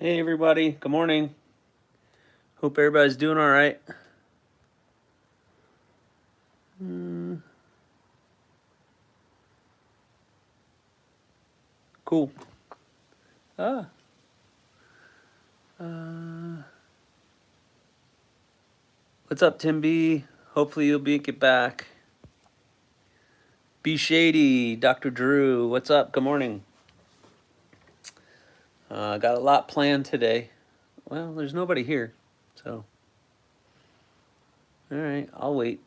Hey everybody, good morning. Hope everybody's doing all right. Cool. Ah. What's up, Tim B? Hopefully you'll get back. Be Shady, Dr. Drew, what's up? Good morning. Got a lot planned today. Well, there's nobody here, so. All right, I'll wait.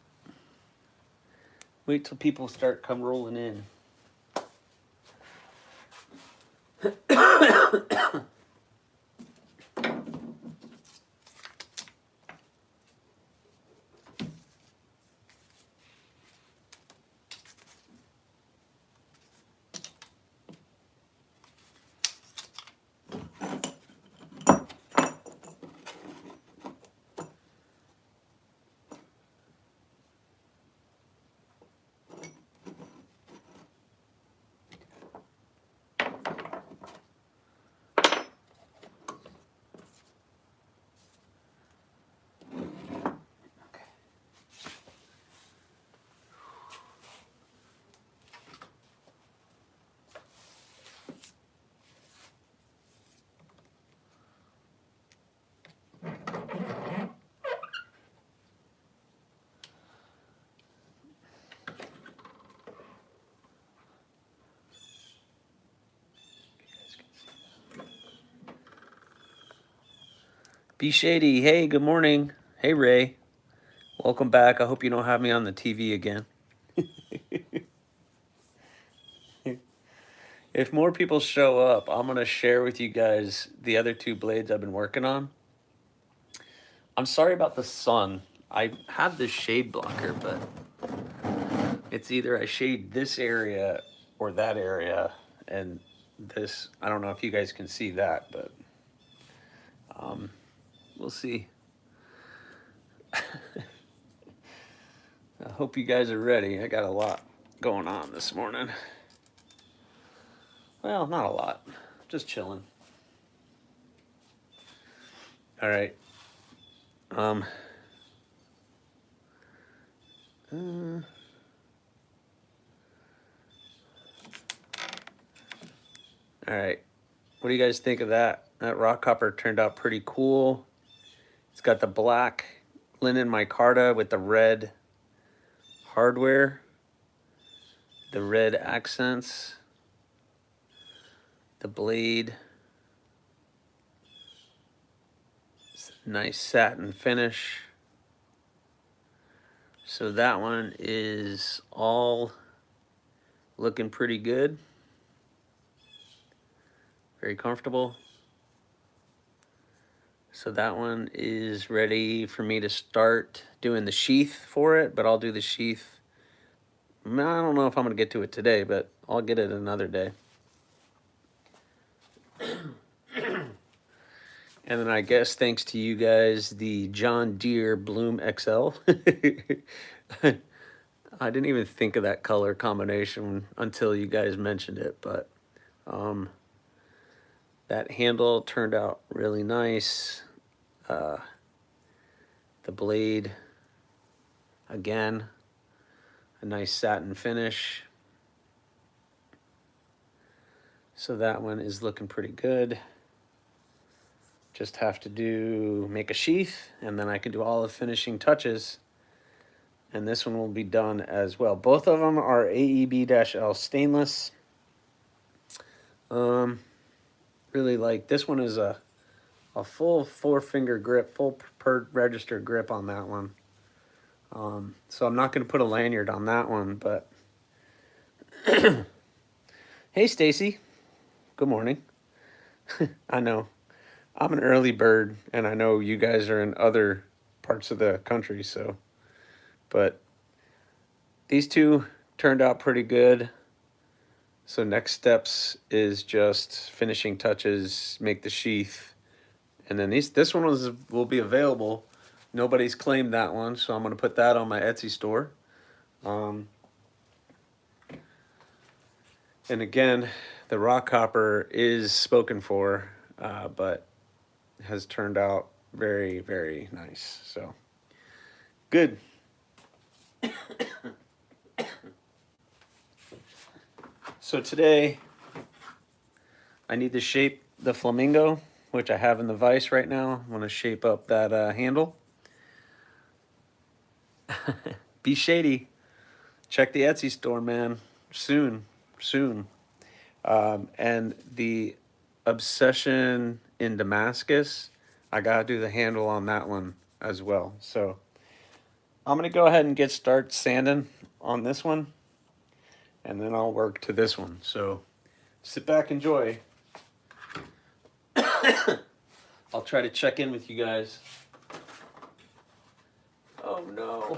Wait till people start come rolling in. Be Shady, hey, good morning. Hey Ray, welcome back. I hope you don't have me on the TV again. If more people show up, I'm going to share with you guys the other two blades I've been working on. I'm sorry about the sun. I have this shade blocker, but it's either I shade this area or that area. And this, I don't know if you guys can see that, but we'll see. I hope you guys are ready. I got a lot going on this morning. Well, not a lot, just chilling. All right. All right. What do you guys think of that? That rock copper turned out pretty cool. It's got the black linen micarta with the red hardware, the red accents, the blade. It's a nice satin finish. So that one is all looking pretty good. Very comfortable. So that one is ready for me to start doing the sheath for it, but I'll do the sheath. I don't know if I'm gonna get to it today, but I'll get it another day. And then I guess thanks to you guys, the John Deere Bloom XL. I didn't even think of that color combination until you guys mentioned it, but that handle turned out really nice. The blade, again, a nice satin finish. So that one is looking pretty good. Just have to make a sheath, and then I can do all the finishing touches. And this one will be done as well. Both of them are AEB-L stainless. Really like, this one is a full 4-finger grip, full per register grip on that one. So I'm not going to put a lanyard on that one, but hey Stacy, good morning. I know I'm an early bird, and I know you guys are in other parts of the country, so, but these two turned out pretty good. So next steps is just finishing touches, make the sheath, and then this one will be available. Nobody's claimed that one, so I'm going to put that on my Etsy store. And again, the rock copper is spoken for, but has turned out very, very nice. So good. So today I need to shape the flamingo, which I have in the vise right now. I want to shape up that handle. Be shady. Check the Etsy store, man. Soon, soon. And the Obsession in Damascus, I gotta do the handle on that one as well. So I'm gonna go ahead and get started sanding on this one, and then I'll work to this one. So sit back, enjoy. I'll try to check in with you guys. Oh no.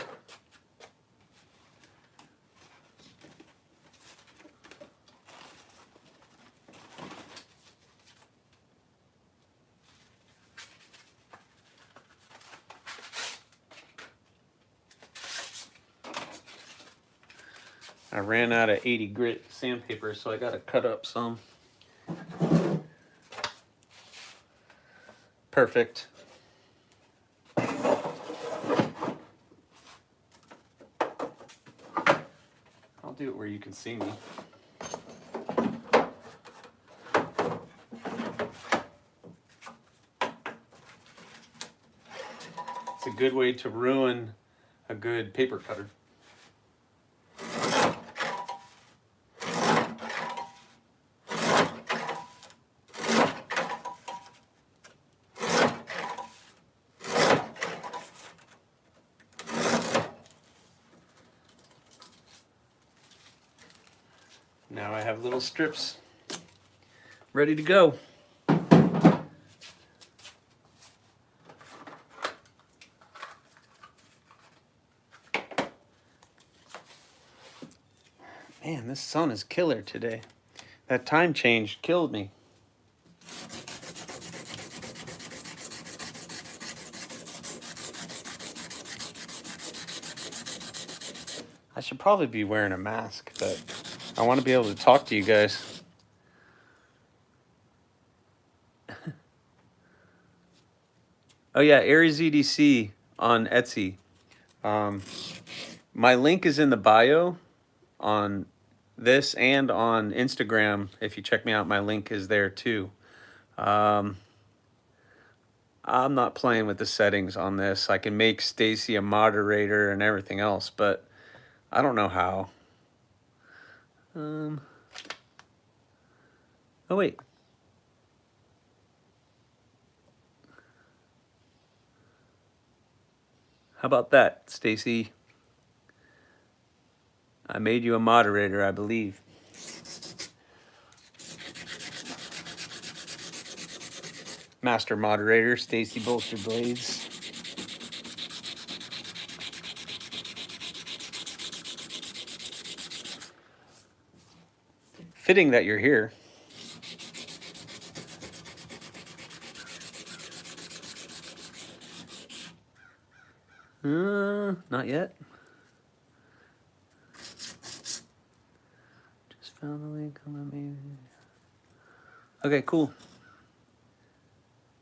I ran out of 80 grit sandpaper, so I gotta cut up some. Perfect. I'll do it where you can see me. It's a good way to ruin a good paper cutter. Now I have little strips ready to go. Man, this sun is killer today. That time change killed me. I should probably be wearing a mask, but I want to be able to talk to you guys. Oh yeah, AriesEDC on Etsy. My link is in the bio on this and on Instagram. If you check me out, my link is there too. I'm not playing with the settings on this. I can make Stacy a moderator and everything else, but I don't know how. Oh wait. How about that, Stacy? I made you a moderator, I believe. Master moderator, Stacy Bolster Blades. Fitting that you're here. Not yet. Just found the link on my main. Okay, cool.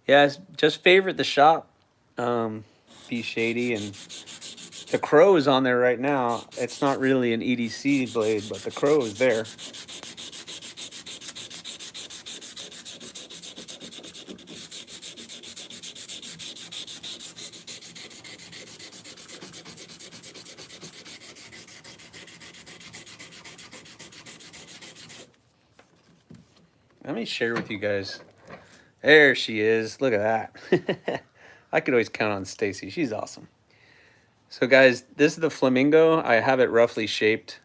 Yeah, just favorite the shop. Be shady, and the crow is on there right now. It's not really an EDC blade, but the crow is there. Let me share with you guys. There she is. Look at that. I could always count on Stacy. She's awesome. So guys, this is the flamingo. I have it roughly shaped.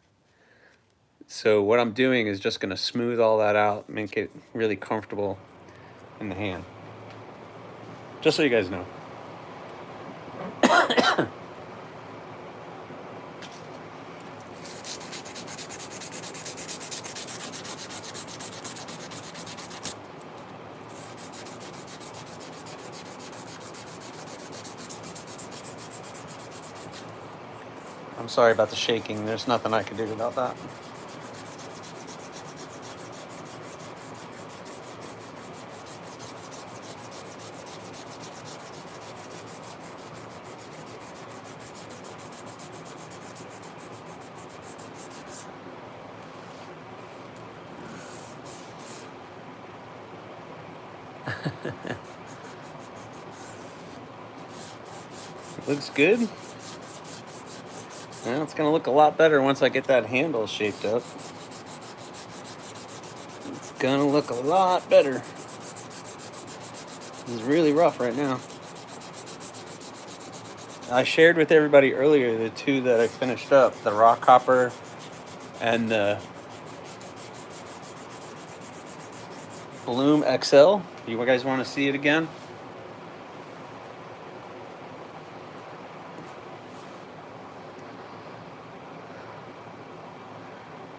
So what I'm doing is just going to smooth all that out, make it really comfortable in the hand. Just so you guys know. I'm sorry about the shaking. There's nothing I can do about that. Looks good. Well, it's going to look a lot better once I get that handle shaped up. It's going to look a lot better. It's really rough right now. I shared with everybody earlier the two that I finished up, the rock hopper and the Bloom XL. You guys want to see it again?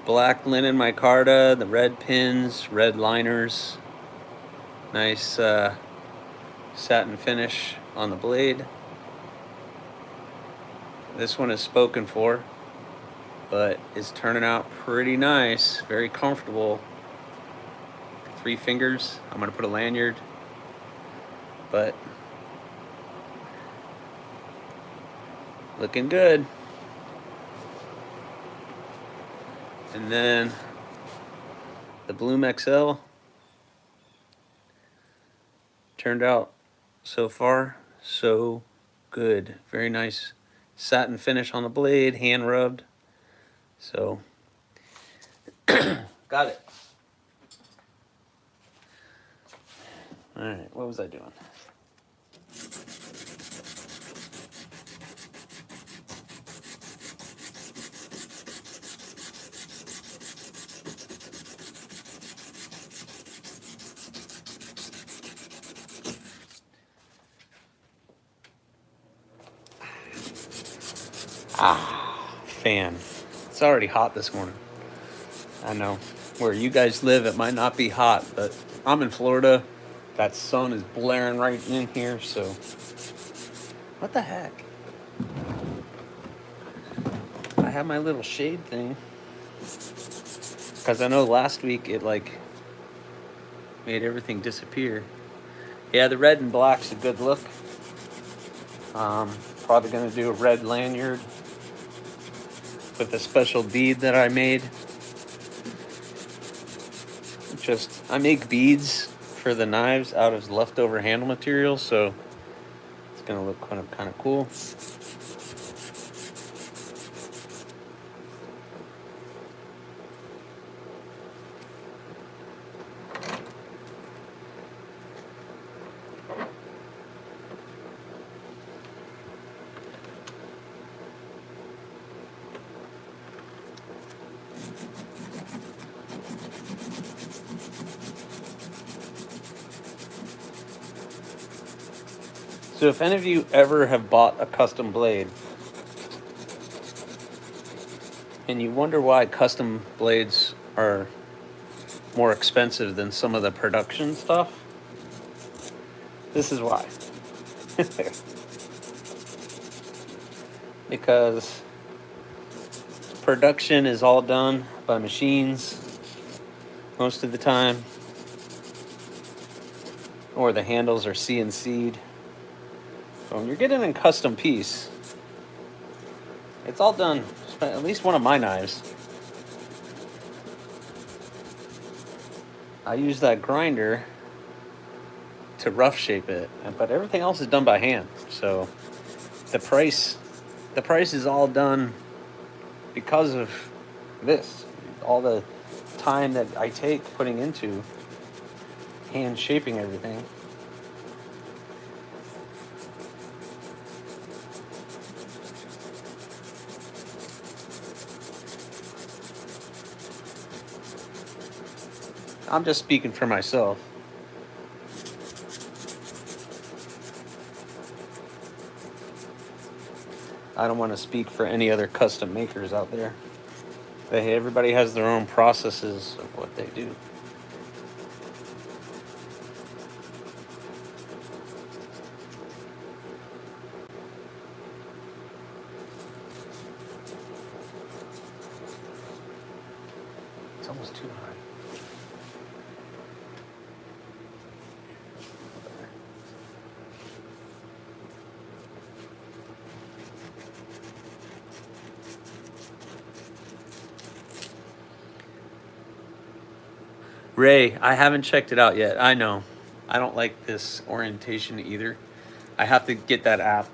Black linen micarta, the red pins, red liners. Nice satin finish on the blade. This one is spoken for, but it's turning out pretty nice, very comfortable. 3 fingers. I'm gonna put a lanyard, but looking good. And then the Bloom XL turned out so far so good. Very nice satin finish on the blade, hand rubbed. So got it. All right, what was I doing? Fan. It's already hot this morning. I know. Where you guys live, it might not be hot, but I'm in Florida. That sun is blaring right in here, so. What the heck? I have my little shade thing. Because I know last week it, made everything disappear. Yeah, the red and black's a good look. Probably going to do a red lanyard with a special bead that I made. I make beads for the knives out of leftover handle material, so it's going to look kind of cool. So if any of you ever have bought a custom blade and you wonder why custom blades are more expensive than some of the production stuff, this is why. Because production is all done by machines most of the time, or the handles are CNC'd. So when you're getting a custom piece, it's all done, at least one of my knives. I use that grinder to rough shape it, but everything else is done by hand. So the price is all done because of this. All the time that I take putting into hand shaping everything. I'm just speaking for myself. I don't want to speak for any other custom makers out there. Everybody has their own processes of what they do. It's almost too high. Ray, I haven't checked it out yet. I know. I don't like this orientation either. I have to get that app.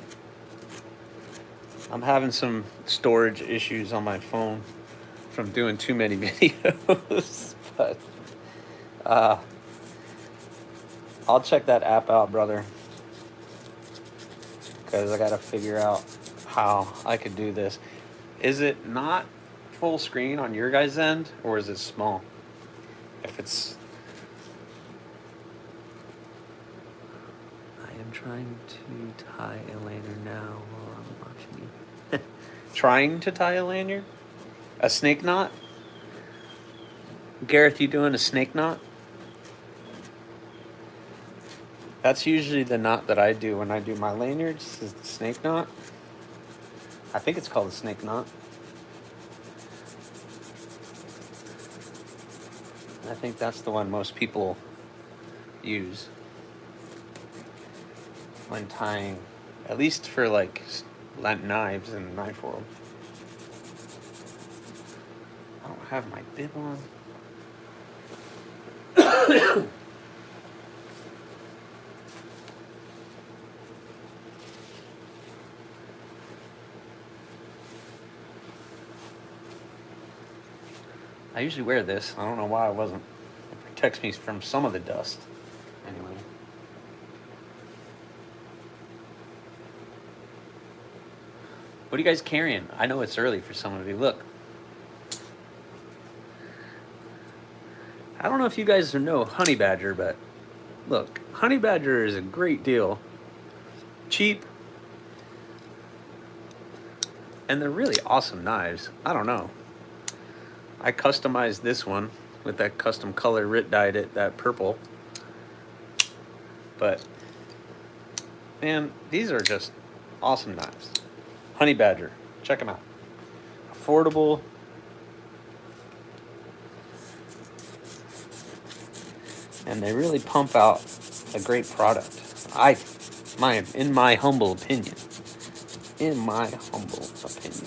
I'm having some storage issues on my phone from doing too many videos, but I'll check that app out, brother, because I got to figure out how I could do this. Is it not full screen on your guys' end, or is it small? If it's... I am trying to tie a lanyard now while I'm watching you. Trying to tie a lanyard? A snake knot? Gareth, you doing a snake knot? That's usually the knot that I do when I do my lanyards, is the snake knot. I think it's called a snake knot. I think that's the one most people use when tying, at least for like knives in the knife world. I don't have my bib on. I usually wear this. I don't know why I wasn't. It protects me from some of the dust. Anyway. What are you guys carrying? I know it's early for some of you. Look. I don't know if you guys know honey badger, but look, honey badger is a great deal. Cheap. And they're really awesome knives. I don't know. I customized this one with that custom color. Rit dyed it that purple. But man, these are just awesome knives. Honey badger, check them out. Affordable. And they really pump out a great product. In my humble opinion. In my humble opinion.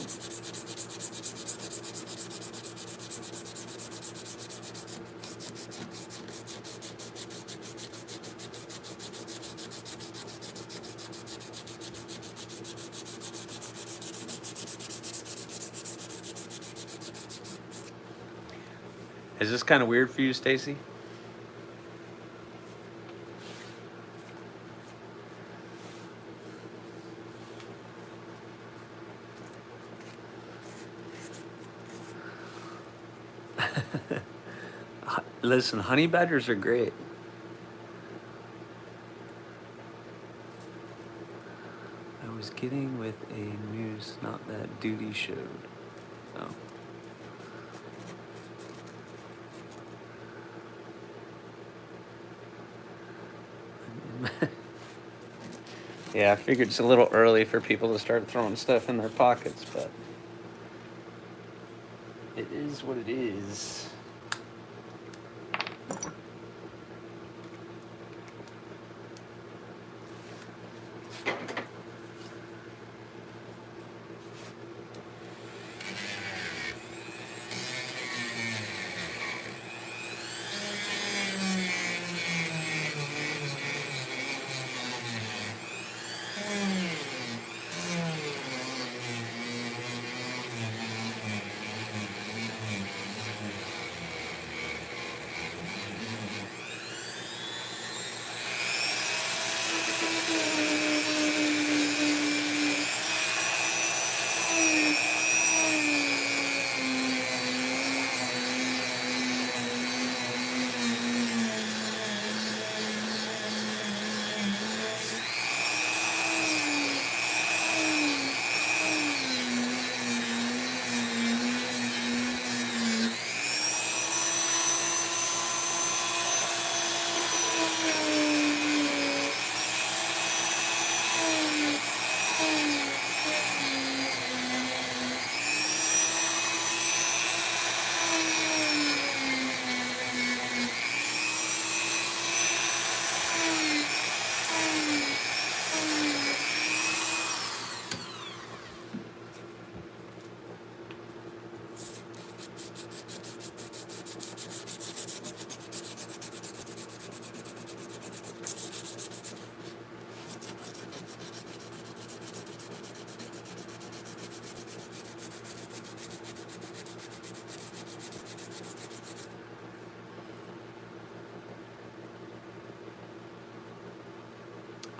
Is this kind of weird for you, Stacy? Listen, honey badgers are great. I was getting with a noose, not that duty showed. Oh. Yeah, I figured it's a little early for people to start throwing stuff in their pockets, but it is what it is.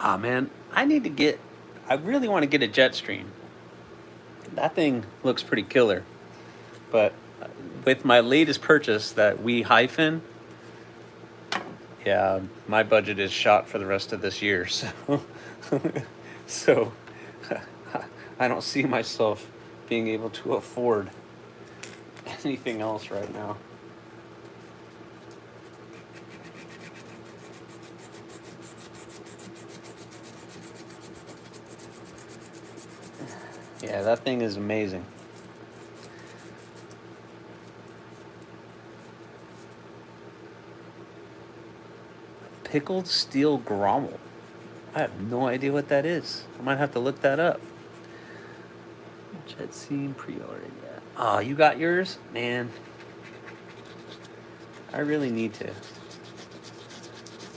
Ah, man, I really want to get a Jetstream. That thing looks pretty killer. But with my latest purchase, that Wii Hyphen, yeah, my budget is shot for the rest of this year. So, so I don't see myself being able to afford anything else right now. Yeah, that thing is amazing. Pickled steel grommel. I have no idea what that is. I might have to look that up. Jet Scene pre-order, yeah. Oh, you got yours? Man, I really need to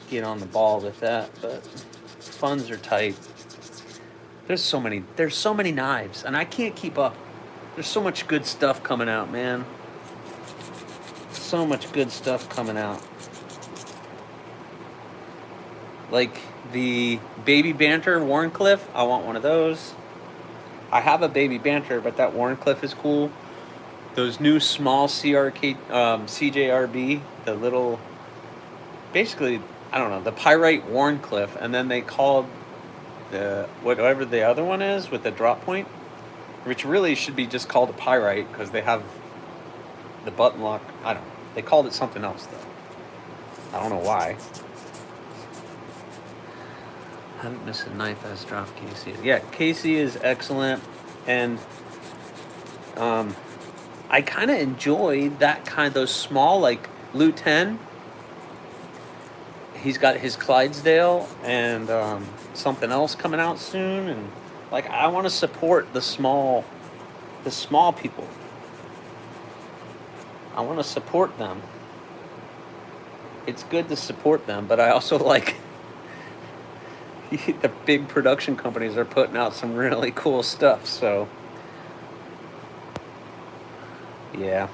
get on the ball with that, but funds are tight. There's so many knives, and I can't keep up. There's so much good stuff coming out, man. So much good stuff coming out. Like the Baby Banter Warncliffe, I want one of those. I have a Baby Banter, but that Warncliffe is cool. Those new small CJRB, the little, basically, I don't know, the Pyrite Warncliffe, and then they called the whatever the other one is with the drop point, which really should be just called a Pyrite because they have the button lock. I don't know. They called it something else though. I don't know why. Haven't missed a knife as drop Casey. Yeah, Casey is excellent, and I kind of enjoy that kind of those small, like Loot 10. He's got his Clydesdale and something else coming out soon, and like I want to support the small people. I want to support them. It's good to support them, but I also like the big production companies are putting out some really cool stuff. So yeah,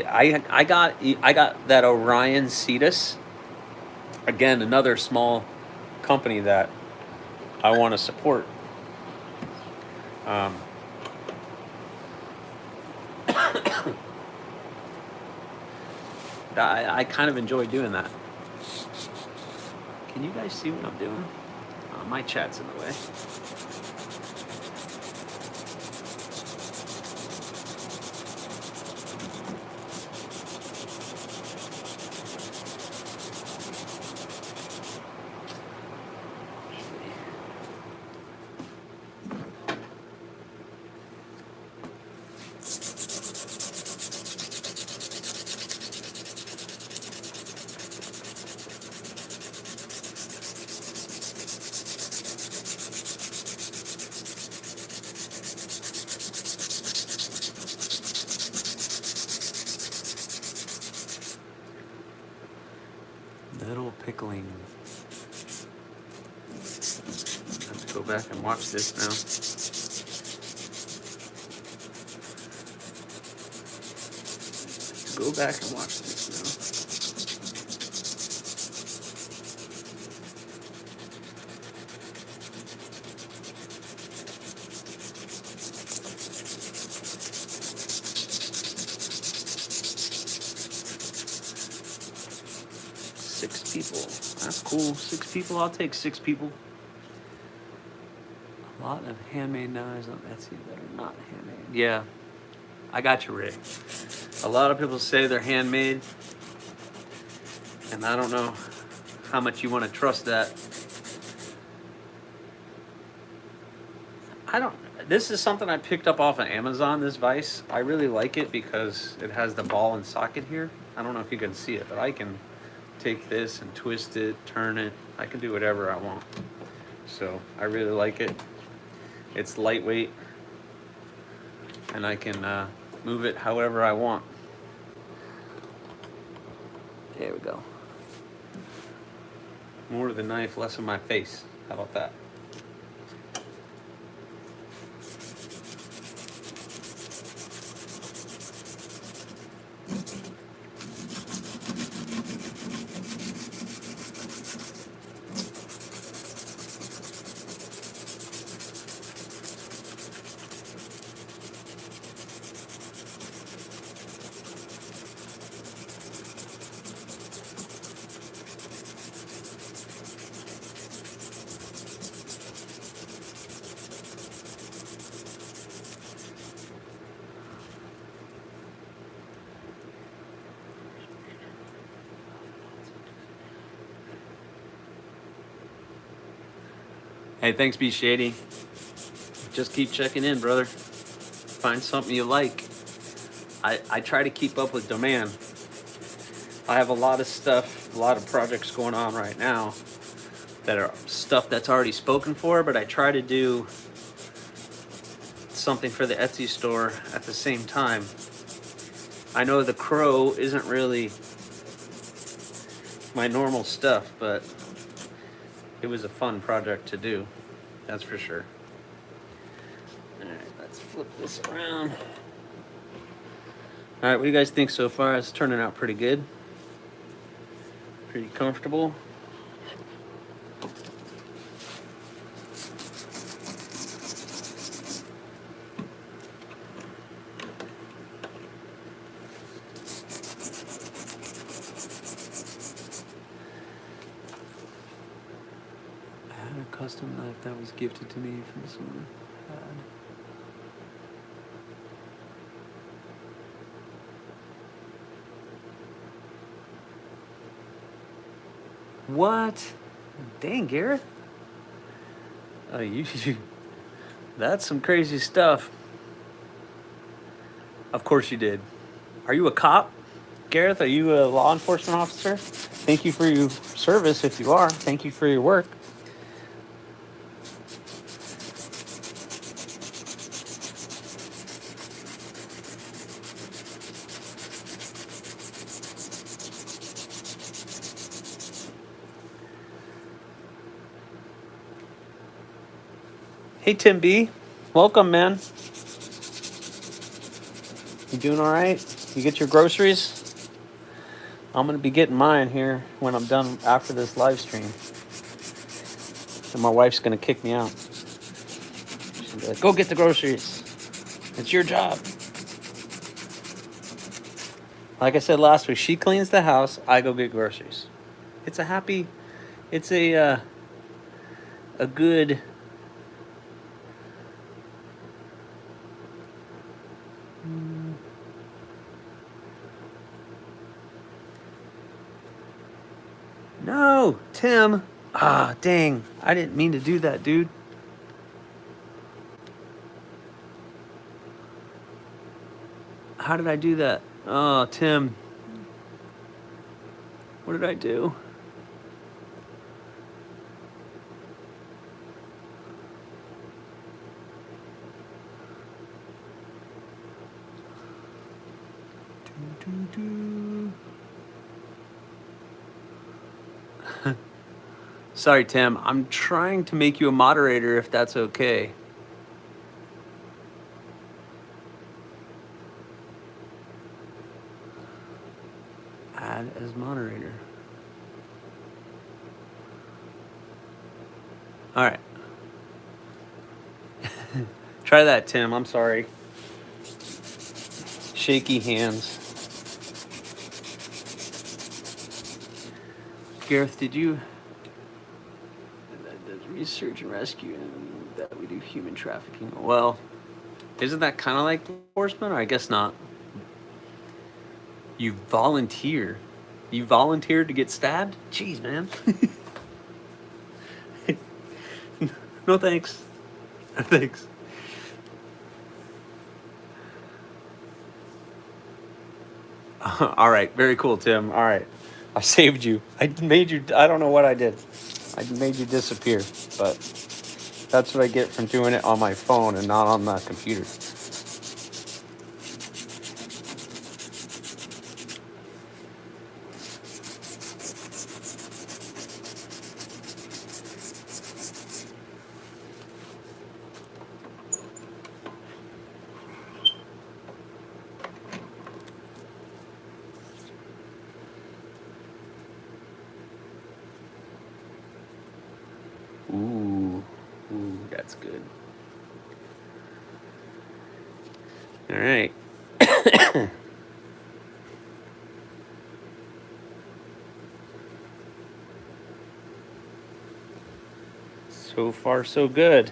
I got that Orion Cetus. Again, another small company that I want to support. I kind of enjoy doing that. Can you guys see what I'm doing? My chat's in the way. Little pickling. Let's go back and watch this now. Let's go back and watch this now. Six people. That's cool. 6 people. I'll take 6 people. A lot of handmade knives on Etsy that are not handmade. Yeah, I got you, Rick. A lot of people say they're handmade, and I don't know how much you want to trust that. This is something I picked up off of Amazon, this vise. I really like it because it has the ball and socket here. I don't know if you can see it, but I can take this and twist it, turn it. I can do whatever I want. So I really like it. It's lightweight, and I can move it however I want. There we go. More of the knife, less of my face. How about that? Hey, thanks, Be Shady. Just keep checking in, brother. Find something you like. I try to keep up with demand. I have a lot of stuff, a lot of projects going on right now that are stuff that's already spoken for, but I try to do something for the Etsy store at the same time. I know the crow isn't really my normal stuff, but it was a fun project to do. That's for sure. All right, let's flip this around. All right, what do you guys think so far? It's turning out pretty good. Pretty comfortable. I had a custom knife that was gifted to me from someone. What? Dang, Garrett. That's some crazy stuff. Of course you did. Are you a cop, Gareth? Are you a law enforcement officer? Thank you for your service if you are. Thank you for your work. Hey, Tim B. Welcome, man. You doing all right? You get your groceries? I'm going to be getting mine here when I'm done after this live stream. And my wife's going to kick me out. She'll be like, go get the groceries. It's your job. Like I said last week, she cleans the house, I go get groceries. It's a happy, it's a good... No, Tim. Ah, dang. I didn't mean to do that, dude. How did I do that? Oh, Tim. What did I do? Sorry, Tim. I'm trying to make you a moderator if that's okay. Add as moderator. All right. Try that, Tim. I'm sorry. Shaky hands. Gareth, did you... research and rescue and that we do human trafficking? Well, isn't that kind of like enforcement? Or I guess not. You volunteer. You volunteered to get stabbed? Jeez, man. No thanks. No thanks. All right, very cool, Tim. All right, I saved you. I made you. I don't know what I did. I made you disappear, but that's what I get from doing it on my phone and not on the computer. Ooh, that's good. All right. So far, so good.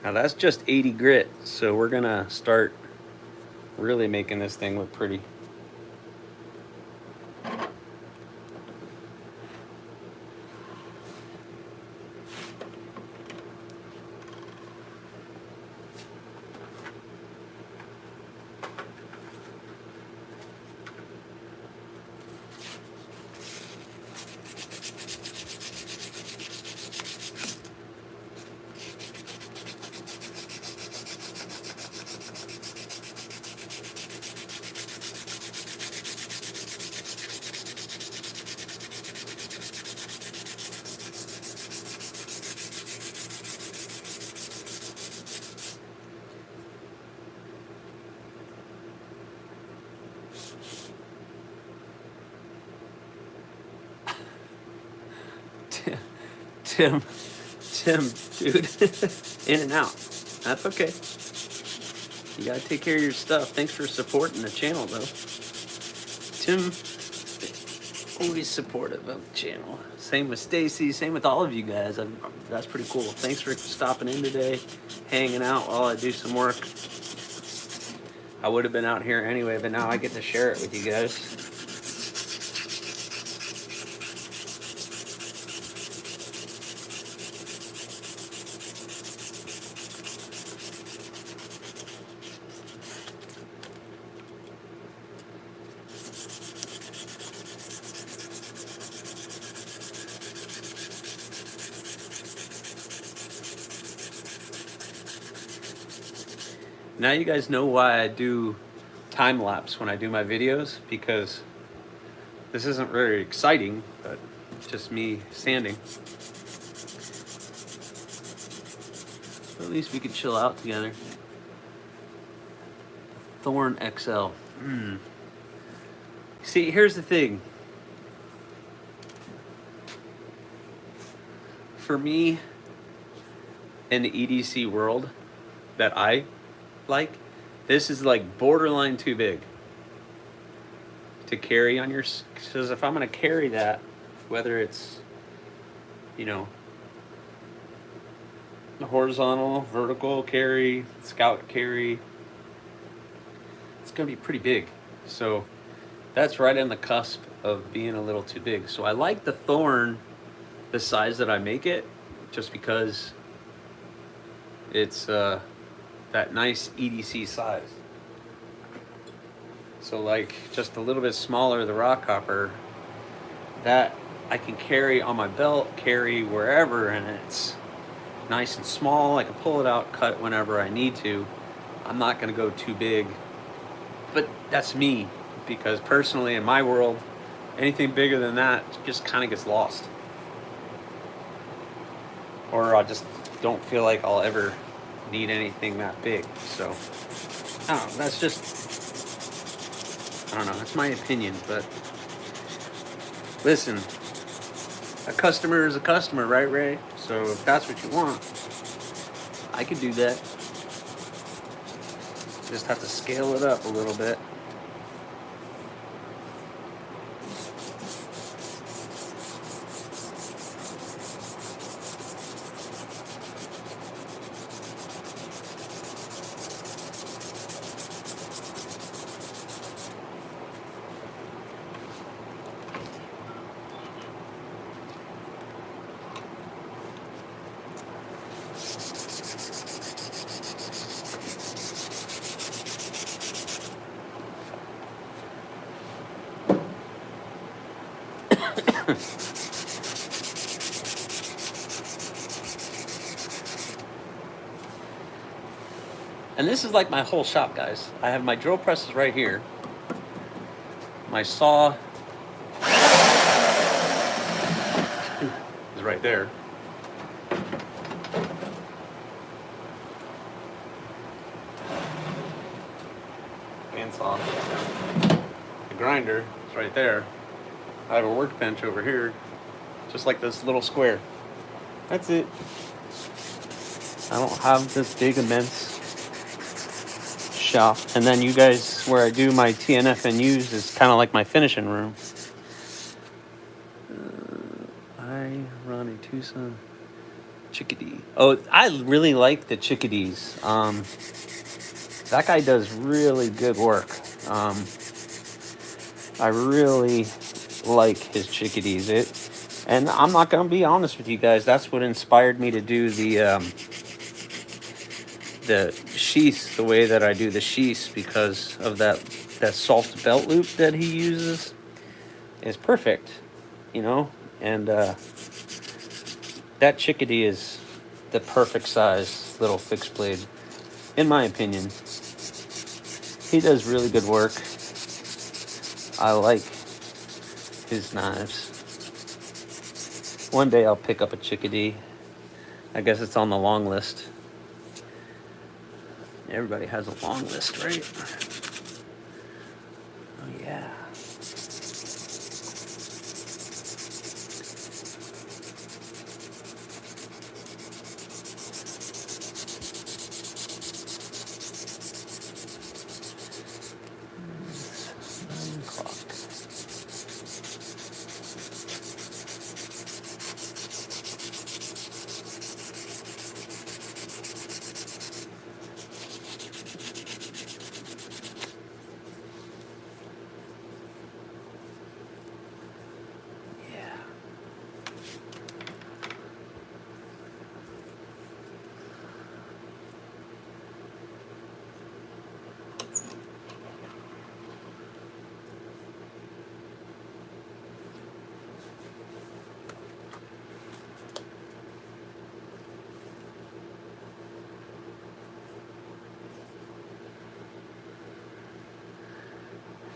Now that's just 80 grit, so we're gonna start really making this thing look pretty. Tim, dude, in and out. That's okay. You gotta take care of your stuff. Thanks for supporting the channel, though. Tim, always supportive of the channel. Same with Stacy, same with all of you guys. That's pretty cool. Thanks for stopping in today, hanging out while I do some work. I would have been out here anyway, but now I get to share it with you guys. Now you guys know why I do time lapse when I do my videos, because this isn't very exciting, but it's just me sanding. But at least we could chill out together. Thorn XL. See, here's the thing. For me, in the EDC world that I like, this is like borderline too big to carry on your, because if I'm going to carry that, whether it's, you know, the horizontal, vertical carry, scout carry, it's going to be pretty big. So that's right on the cusp of being a little too big. So I like the Thorn the size that I make it, just because it's that nice EDC size. So like just a little bit smaller, the rock hopper, that I can carry on my belt, carry wherever, and it's nice and small. I can pull it out, cut it whenever I need to. I'm not gonna go too big, but that's me, because personally in my world, anything bigger than that just kind of gets lost. Or I just don't feel like I'll ever need anything that big. So I don't know, that's just, I don't know, that's my opinion. But listen, a customer is a customer, right, Ray? So if that's what you want, I could do that. Just have to scale it up a little bit. And this is like my whole shop, guys. I have my drill presses right here, my saw is right there, bandsaw, the grinder is right there. I have a workbench over here, just like this little square. That's it. I don't have this big immense shop. And then you guys, where I do my TNFNUs, is kind of like my finishing room. I run a Tucson chickadee. Oh, I really like the chickadees. That guy does really good work. I really like his chickadees. And I'm not gonna be honest with you guys, that's what inspired me to do the sheath the way that I do the sheaths, because of that soft belt loop that he uses is perfect, you know. And that chickadee is the perfect size little fixed blade, in my opinion. He does really good work. I like his knives. One day I'll pick up a chickadee. I guess it's on the long list. Everybody has a long list, right? Oh, yeah.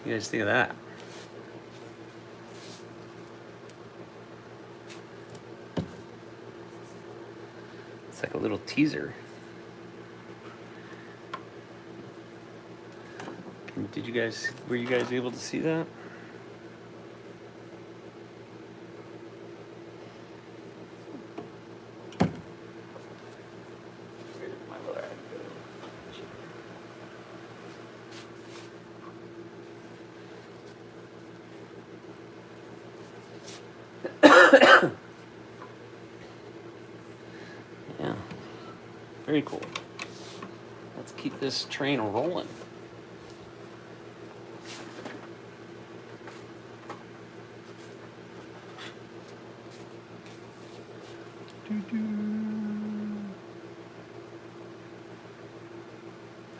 you guys think of that? It's like a little teaser. Were you guys able to see that? Yeah, very cool. Let's keep this train rolling.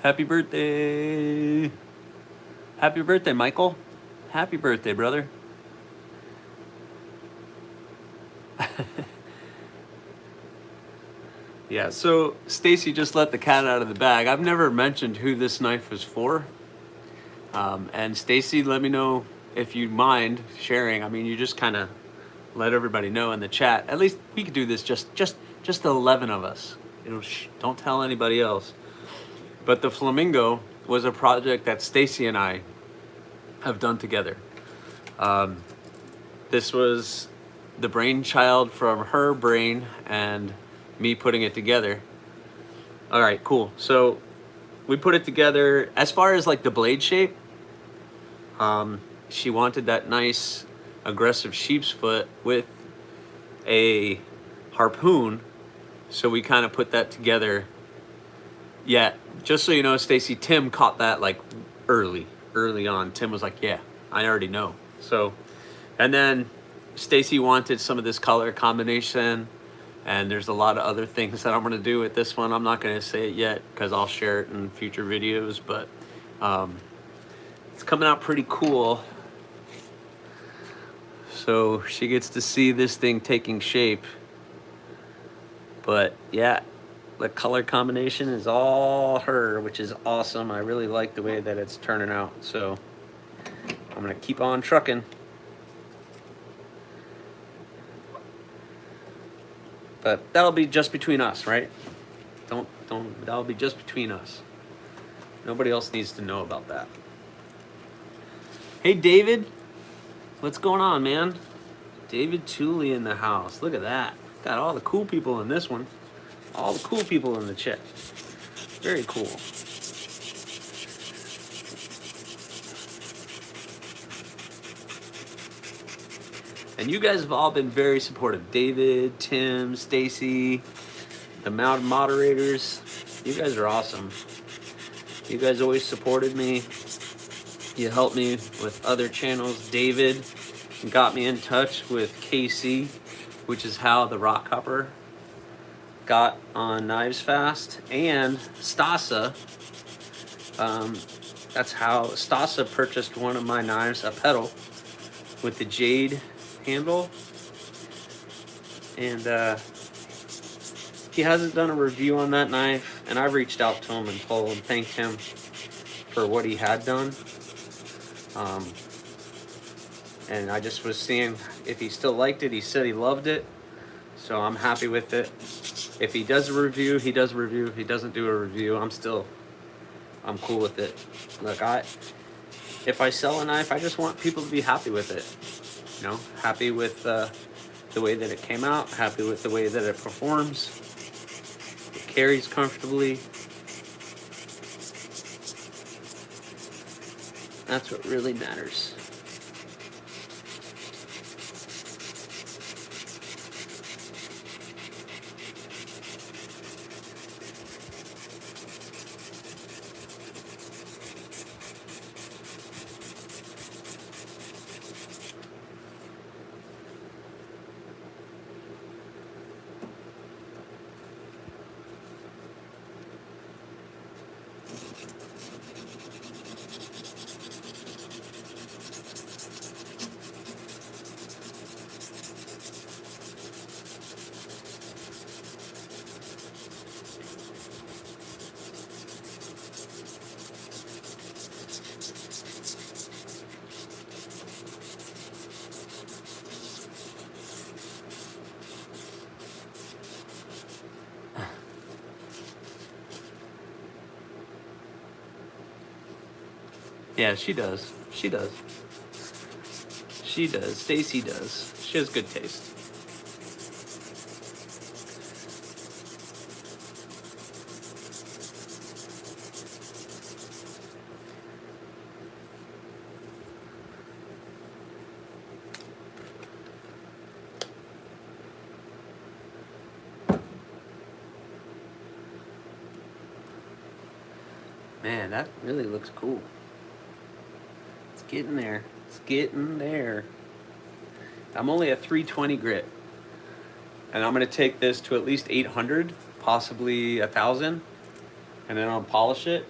Happy birthday. Happy birthday, Michael. Happy birthday, brother. Yeah, so Stacy just let the cat out of the bag. I've never mentioned who this knife was for. And Stacy, let me know if you mind sharing. I mean, you just kind of let everybody know in the chat. At least we could do this just the 11 of us. Don't tell anybody else. But the Flamingo was a project that Stacy and I have done together. This was the brainchild from her brain and me putting it together. All right, cool. So we put it together. As far as like the blade shape, she wanted that nice aggressive sheep's foot with a harpoon. So we kind of put that together. Yeah, just so you know, Stacy, Tim caught that like early on. Tim was like, yeah, I already know. So, and then Stacy wanted some of this color combination, and there's a lot of other things that I'm gonna do with this one. I'm not gonna say it yet because I'll share it in future videos, but it's coming out pretty cool. So she gets to see this thing taking shape. But yeah, the color combination is all her, which is awesome. I really like the way that it's turning out. So I'm gonna keep on trucking. But that'll be just between us, right? That'll be just between us. Nobody else needs to know about that. Hey, David. What's going on, man? David Tooley in the house. Look at that. Got all the cool people in this one. All the cool people in the chat. Very cool. And you guys have all been very supportive. David, Tim, Stacy, the moderators. You guys are awesome. You guys always supported me. You helped me with other channels. David got me in touch with Casey, which is how the rock hopper got on Knives Fast, and Stasa. That's how Stasa purchased one of my knives, a pedal with the jade handle, and he hasn't done a review on that knife, and I've reached out to him and thanked him for what he had done, and I just was seeing if he still liked it. He said he loved it, so I'm happy with it. If he does a review, he does a review. If he doesn't do a review, I'm cool with it. Look, if I sell a knife, I just want people to be happy with it. You know, happy with the way that it came out, happy with the way that it performs, it carries comfortably. That's what really matters. Yeah, she does. She does. She does. Stacy does. She has good taste. Man, that really looks cool. It's getting there. It's getting there. I'm only at 320 grit. And I'm going to take this to at least 800, possibly 1,000. And then I'll polish it.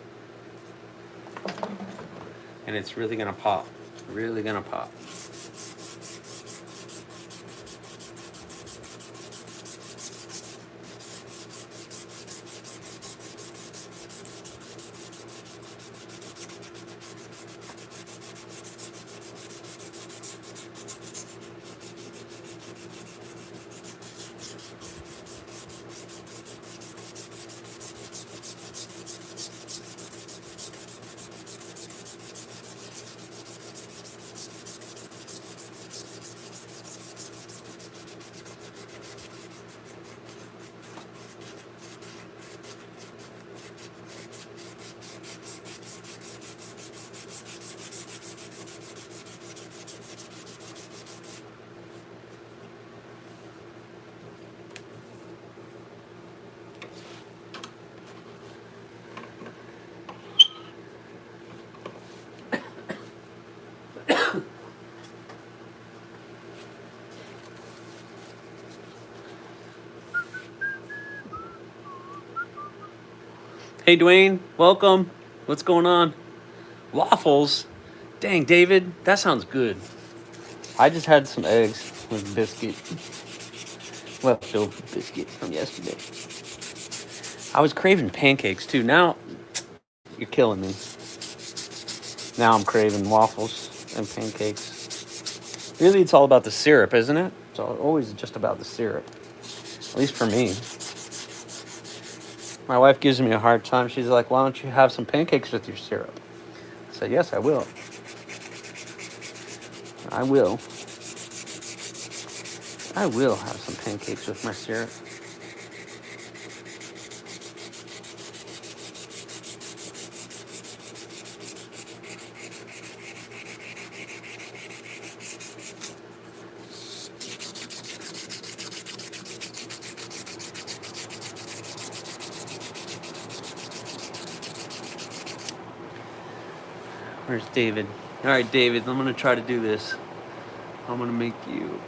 And it's really going to pop. Really going to pop. Hey, Dwayne, welcome. What's going on? Waffles? Dang, David, that sounds good. I just had some eggs with biscuit. Leftover biscuit from yesterday. I was craving pancakes, too. Now, you're killing me. Now I'm craving waffles and pancakes. Really, it's all about the syrup, isn't it? It's always just about the syrup. At least for me. My wife gives me a hard time. She's like, why don't you have some pancakes with your syrup? I said, yes, I will. I will. I will have some pancakes with my syrup. Where's David? All right, David, I'm going to try to do this. I'm going to make you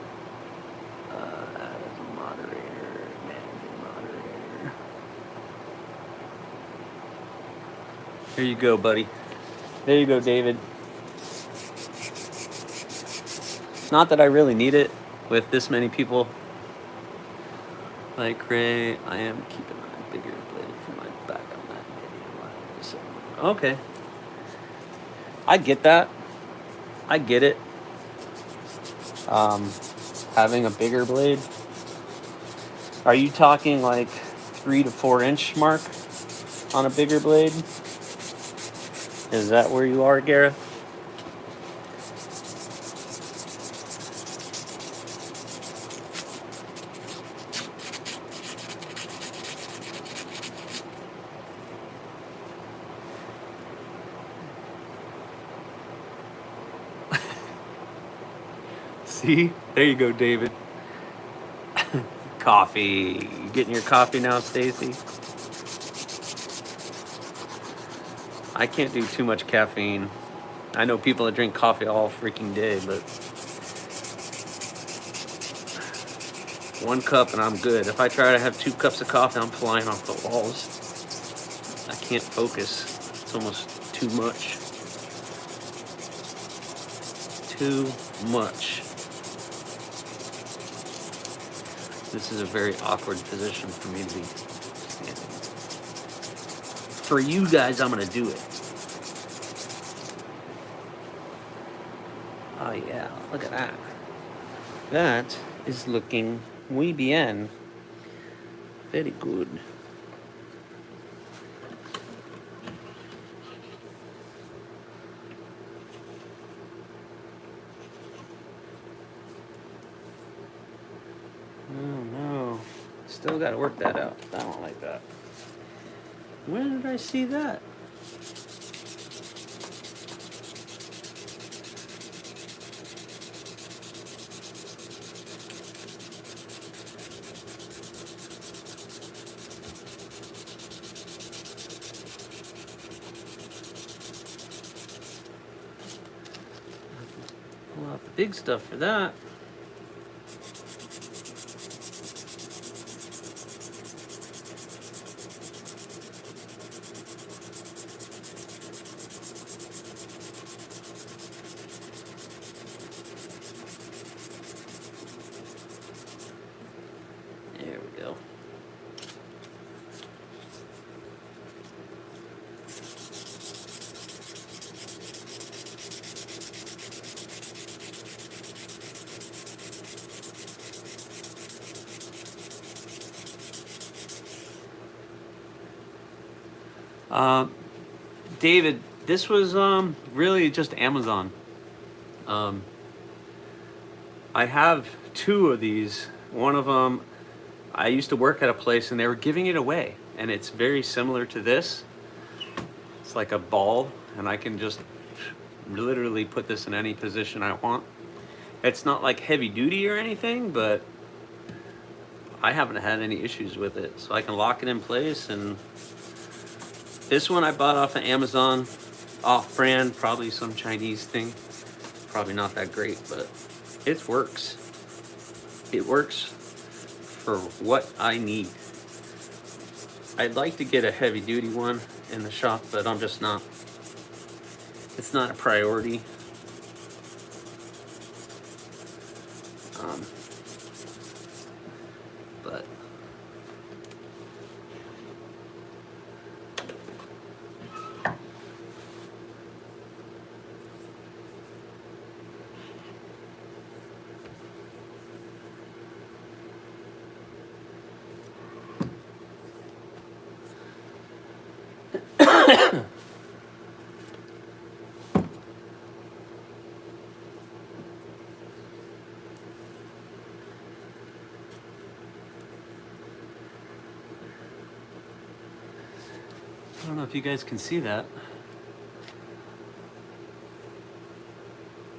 as a moderator. Here you go, buddy. There you go, David. Not that I really need it with this many people. Like Ray, I am keeping a bigger blade for my back on that video. Okay. I get that. I get it. Having a bigger blade. Are you talking like 3 to 4 inch mark on a bigger blade? Is that where you are, Gareth? See? There you go, David. Coffee. You getting your coffee now, Stacy? I can't do too much caffeine. I know people that drink coffee all freaking day, but 1 cup and I'm good. If I try to have 2 cups of coffee, I'm flying off the walls. I can't focus. It's almost too much. Too much. This is a very awkward position for me to be standing. For you guys, I'm going to do it. Oh, yeah. Look at that. That is looking muy bien. Very good. Oh no. Still got to work that out. I don't like that. When did I see that? Pull out the big stuff for that. There we go. David, this was really just Amazon. I have two of these. One of them, I used to work at a place and they were giving it away, and it's very similar to this. It's like a ball, and I can just literally put this in any position I want. It's not like heavy duty or anything, but I haven't had any issues with it. So I can lock it in place. And this one I bought off of Amazon, off-brand, probably some Chinese thing. Probably not that great, but it works. It works for what I need. I'd like to get a heavy-duty one in the shop, but I'm just not. It's not a priority. But I don't know if you guys can see that.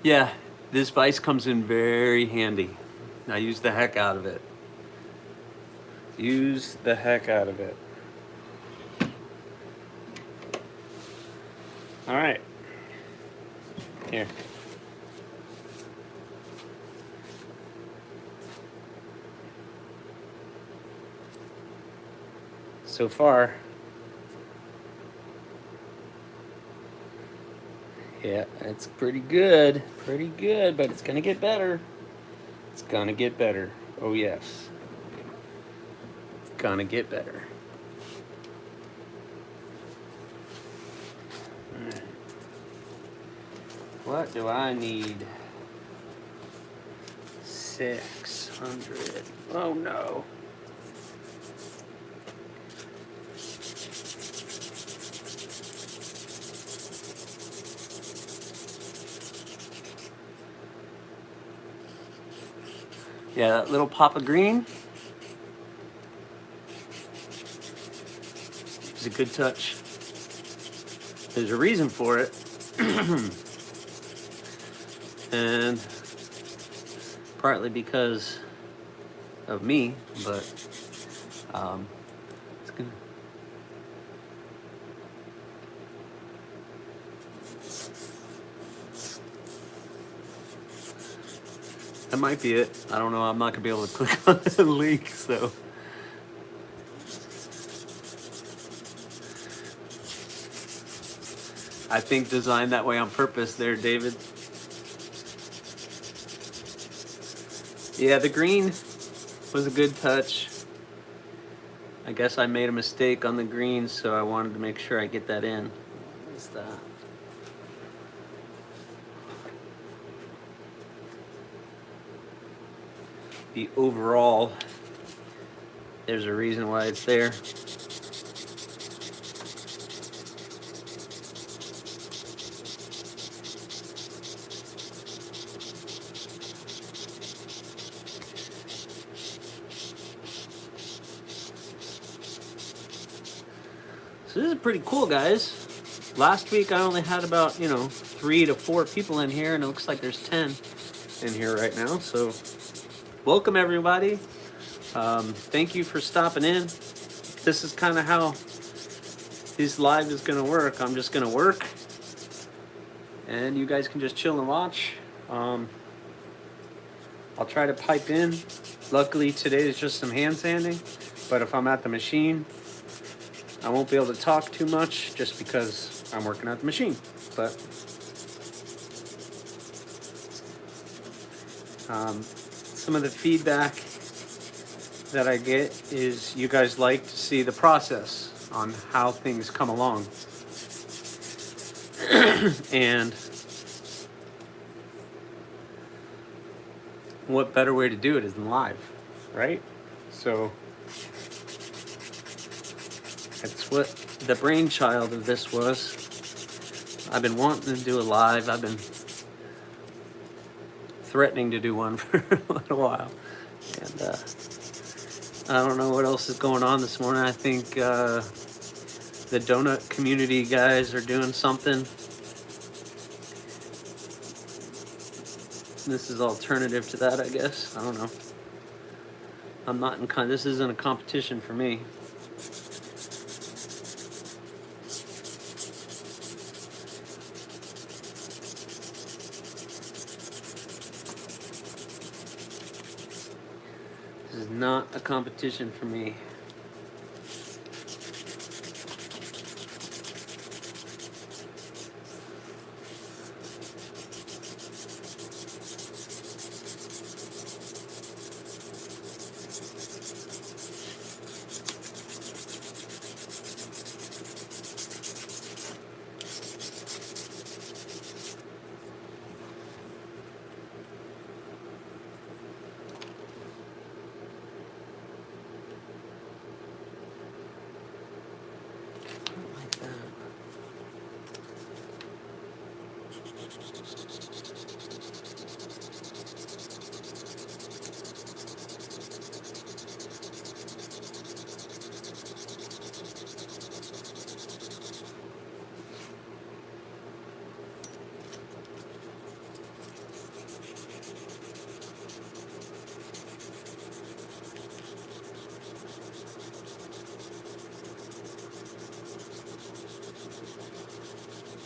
Yeah, this vise comes in very handy. I use the heck out of it. Use the heck out of it. All right. Here. So far, yeah, it's pretty good, but it's gonna get better. It's gonna get better. Oh yes, it's gonna get better. All right. What do I need? 600. Oh no. Yeah, that little pop of green is a good touch. There's a reason for it. And partly because of me, but it's gonna. That might be it. I don't know. I'm not gonna be able to click on the link, so. I think designed that way on purpose there, David. Yeah, the green was a good touch. I guess I made a mistake on the green, so I wanted to make sure I get that in. What is that? The overall, there's a reason why it's there. So this is pretty cool, guys. Last week I only had about, 3 to 4 people in here, and it looks like there's 10 in here right now. So welcome, everybody. Thank you for stopping in. This is kind of how this live is going to work. I'm just going to work, and you guys can just chill and watch. I'll try to pipe in. Luckily, today is just some hand sanding, but if I'm at the machine, I won't be able to talk too much just because I'm working at the machine. But some of the feedback that I get is you guys like to see the process on how things come along. And what better way to do it is than live, right? So that's what the brainchild of this was. I've been wanting to do a live. I've been threatening to do one for a little while. And I don't know what else is going on this morning. I think the donut community guys are doing something. This is alternative to that, I guess. I don't know. I'm not in this isn't a competition for me. This is not a competition for me.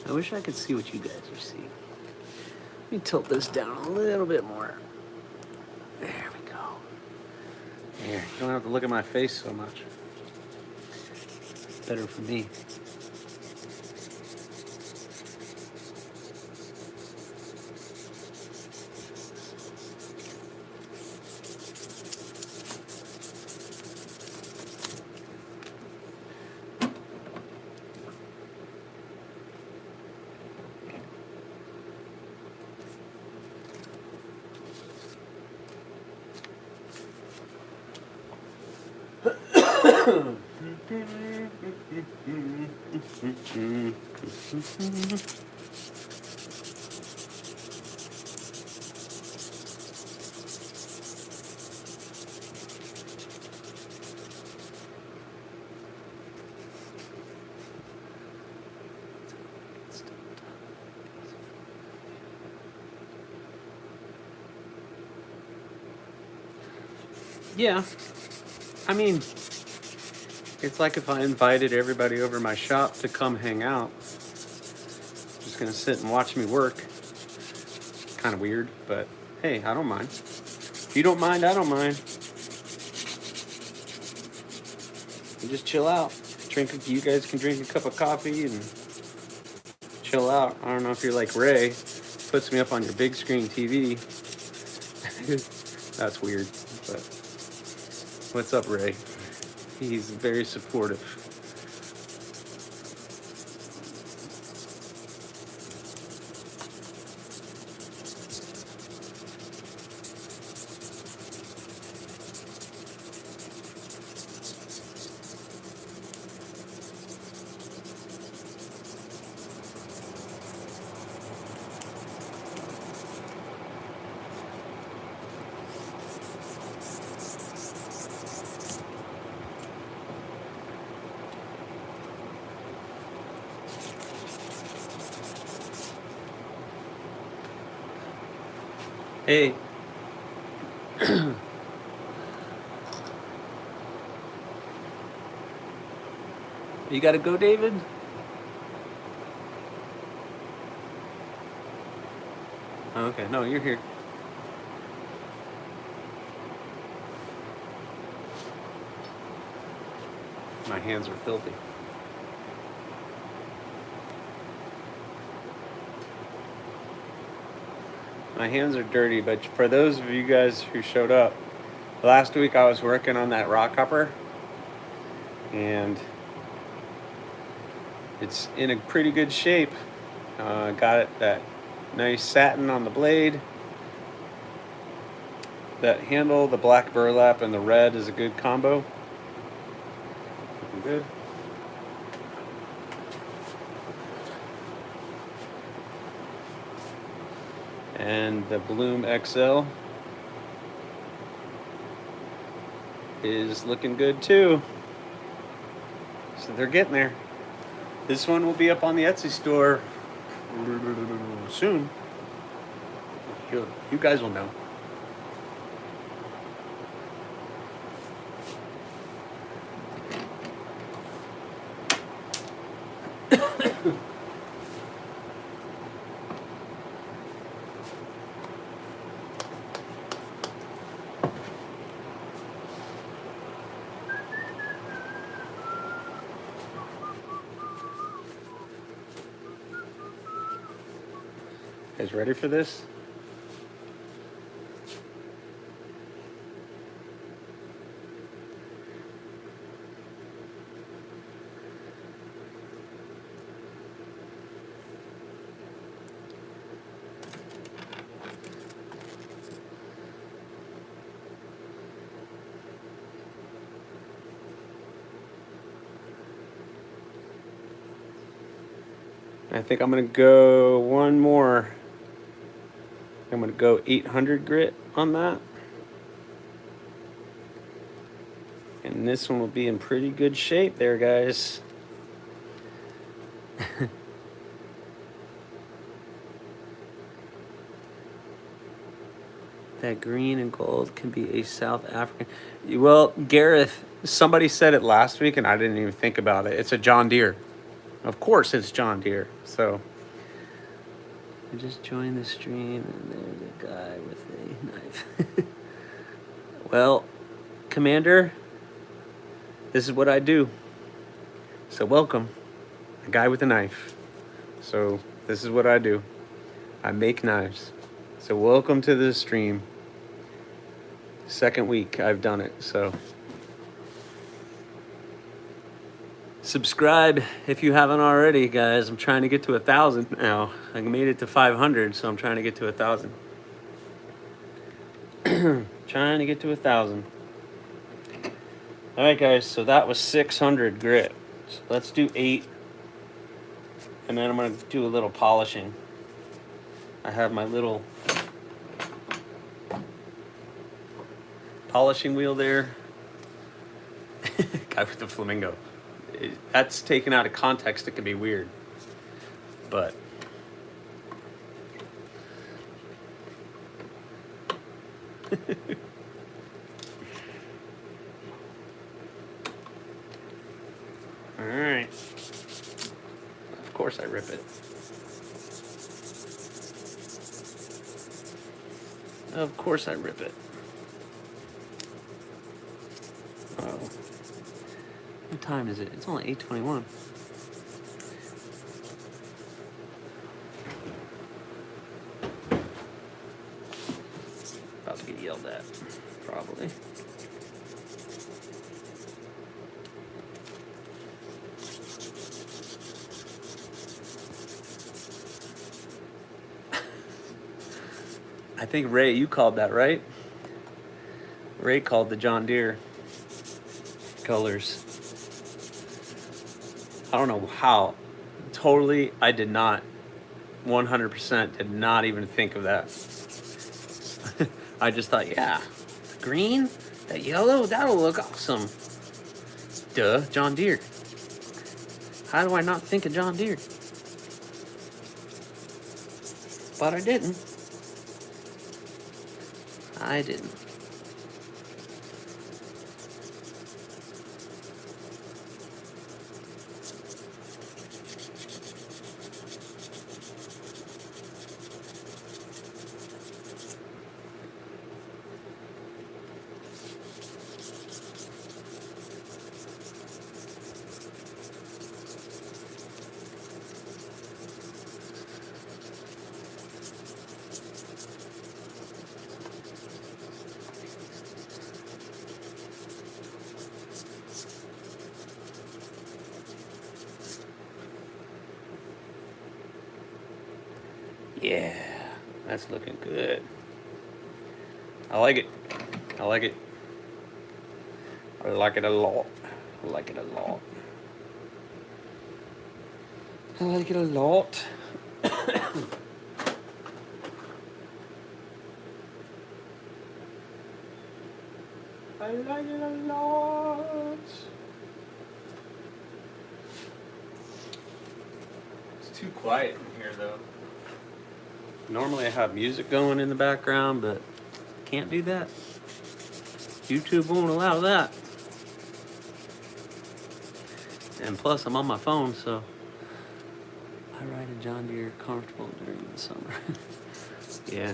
I wish I could see what you guys are seeing. Let me tilt this down a little bit more. There we go. There, you don't have to look at my face so much. It's better for me. Yeah, I mean, it's like if I invited everybody over my shop to come hang out. Just gonna sit and watch me work. Kind of weird, but hey, I don't mind. If you don't mind, I don't mind. You just chill out. You guys can drink a cup of coffee and chill out. I don't know if you're like Ray, puts me up on your big screen TV. That's weird, but what's up, Ray? He's very supportive. Hey. You gotta go, David? Oh, okay, no, you're here. My hands are filthy. My hands are dirty, but for those of you guys who showed up, last week I was working on that rock hopper, and it's in a pretty good shape. Got it that nice satin on the blade. That handle, the black burlap, and the red is a good combo. Looking good. And the Bloom XL is looking good too. So they're getting there. This one will be up on the Etsy store soon. You guys will know. Guys ready for this? I think I'm gonna go one more. I'm gonna go 800 grit on that. And this one will be in pretty good shape there, guys. That green and gold can be a South African. Well, Gareth, somebody said it last week and I didn't even think about it. It's a John Deere. Of course it's John Deere. So I just joined the stream and there's a guy with a knife. Well, Commander, this is what I do. So welcome, a guy with a knife. So this is what I do. I make knives. So welcome to the stream. Second week I've done it, so. Subscribe if you haven't already, guys. I'm trying to get to 1,000 now. I made it to 500, so I'm trying to get to 1,000. Trying to get to 1,000. All right, guys, so that was 600 grit. So let's do 8. And then I'm gonna do a little polishing. I have my little polishing wheel there. Guy with the flamingo. That's taken out of context. It can be weird, but all right. Of course I rip it. Of course I rip it. Oh. What time is it? It's only 8:21. About to get yelled at, probably. I think Ray, you called that, right? Ray called the John Deere colors. I don't know how. Totally, I did not. 100% did not even think of that. I just thought, yeah, the green, that yellow, that'll look awesome. Duh, John Deere. How do I not think of John Deere? But I didn't. I didn't. Yeah, that's looking good. I like it. I like it. I like it a lot. I like it a lot. I like it a lot. I like it a lot. It's too quiet in here though. Normally I have music going in the background, but can't do that. YouTube won't allow that. And plus I'm on my phone, so I ride a John Deere comfortable during the summer. Yeah.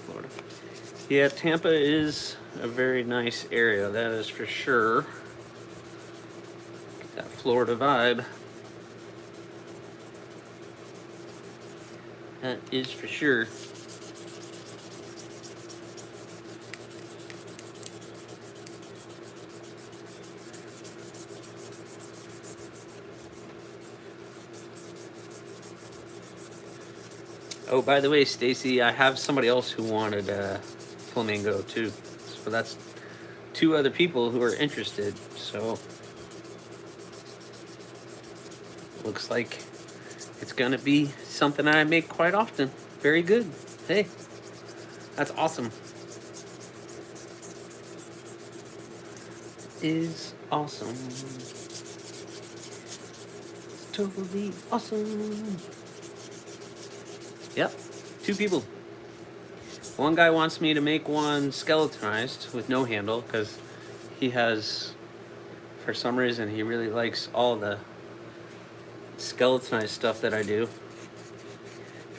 Florida. Yeah, Tampa is a very nice area, that is for sure. That Florida vibe. That is for sure. Oh, by the way, Stacy, I have somebody else who wanted flamingo too. So that's 2 other people who are interested. So looks like it's gonna be something I make quite often. Very good. Hey, that's awesome. Is awesome. It's totally awesome. Yep, 2 people. One guy wants me to make one skeletonized with no handle because he has, for some reason, he really likes all the skeletonized stuff that I do.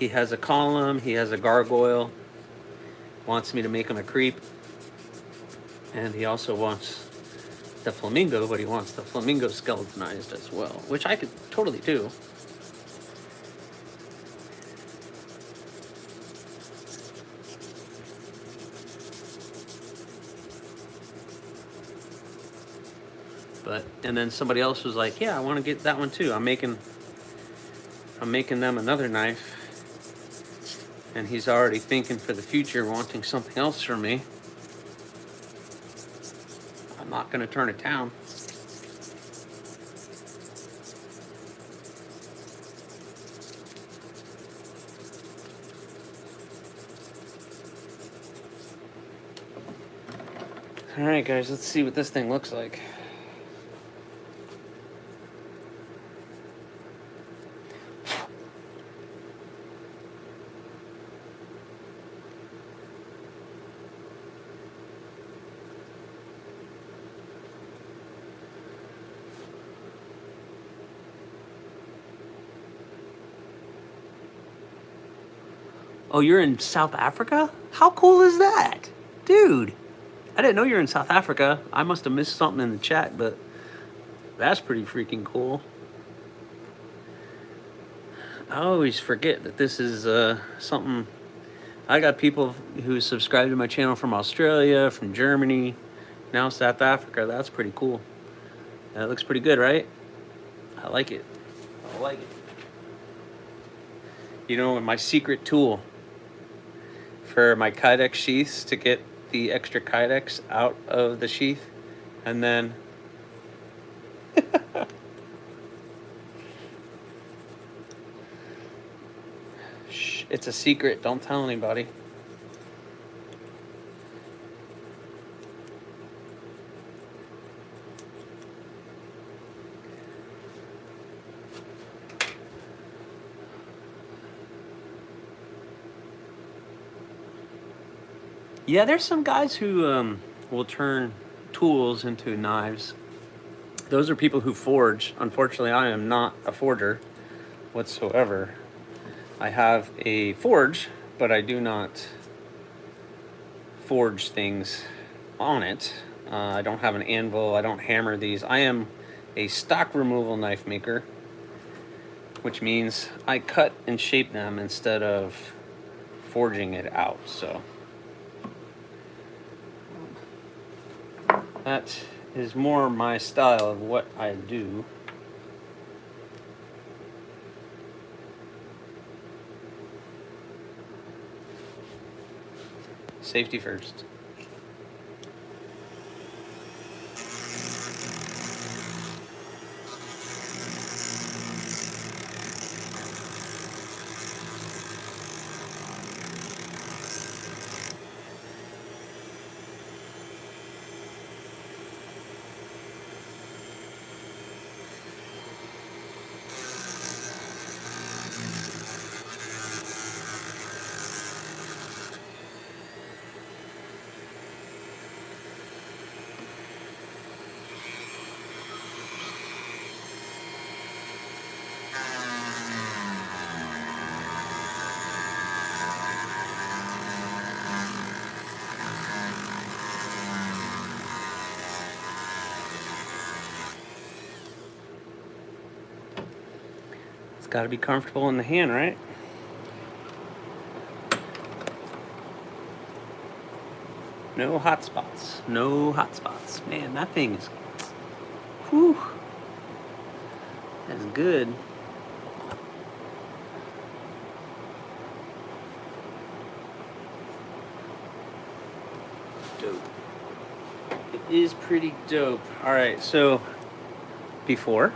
He has a column, he has a gargoyle, wants me to make him a creep, and he also wants the flamingo, but he wants the flamingo skeletonized as well, which I could totally do. But, and then somebody else was like, yeah, I want to get that one too. I'm making them another knife. And he's already thinking for the future, wanting something else from me. I'm not going to turn it down. All right, guys, let's see what this thing looks like. Oh, you're in South Africa? How cool is that? Dude, I didn't know you're in South Africa. I must have missed something in the chat, but that's pretty freaking cool. I always forget that this is something. I got people who subscribe to my channel from Australia, from Germany, now South Africa. That's pretty cool. That looks pretty good, right? I like it. I like it. You know, my secret tool for my Kydex sheaths to get the extra Kydex out of the sheath, and then shh, it's a secret, don't tell anybody. Yeah, there's some guys who will turn tools into knives. Those are people who forge. Unfortunately, I am not a forger whatsoever. I have a forge, but I do not forge things on it. I don't have an anvil. I don't hammer these. I am a stock removal knife maker, which means I cut and shape them instead of forging it out. So that is more my style of what I do. Safety first. It's got to be comfortable in the hand, right? No hot spots. No hot spots. Man, that thing is... Whew. That's good. Dope. It is pretty dope. All right, so before...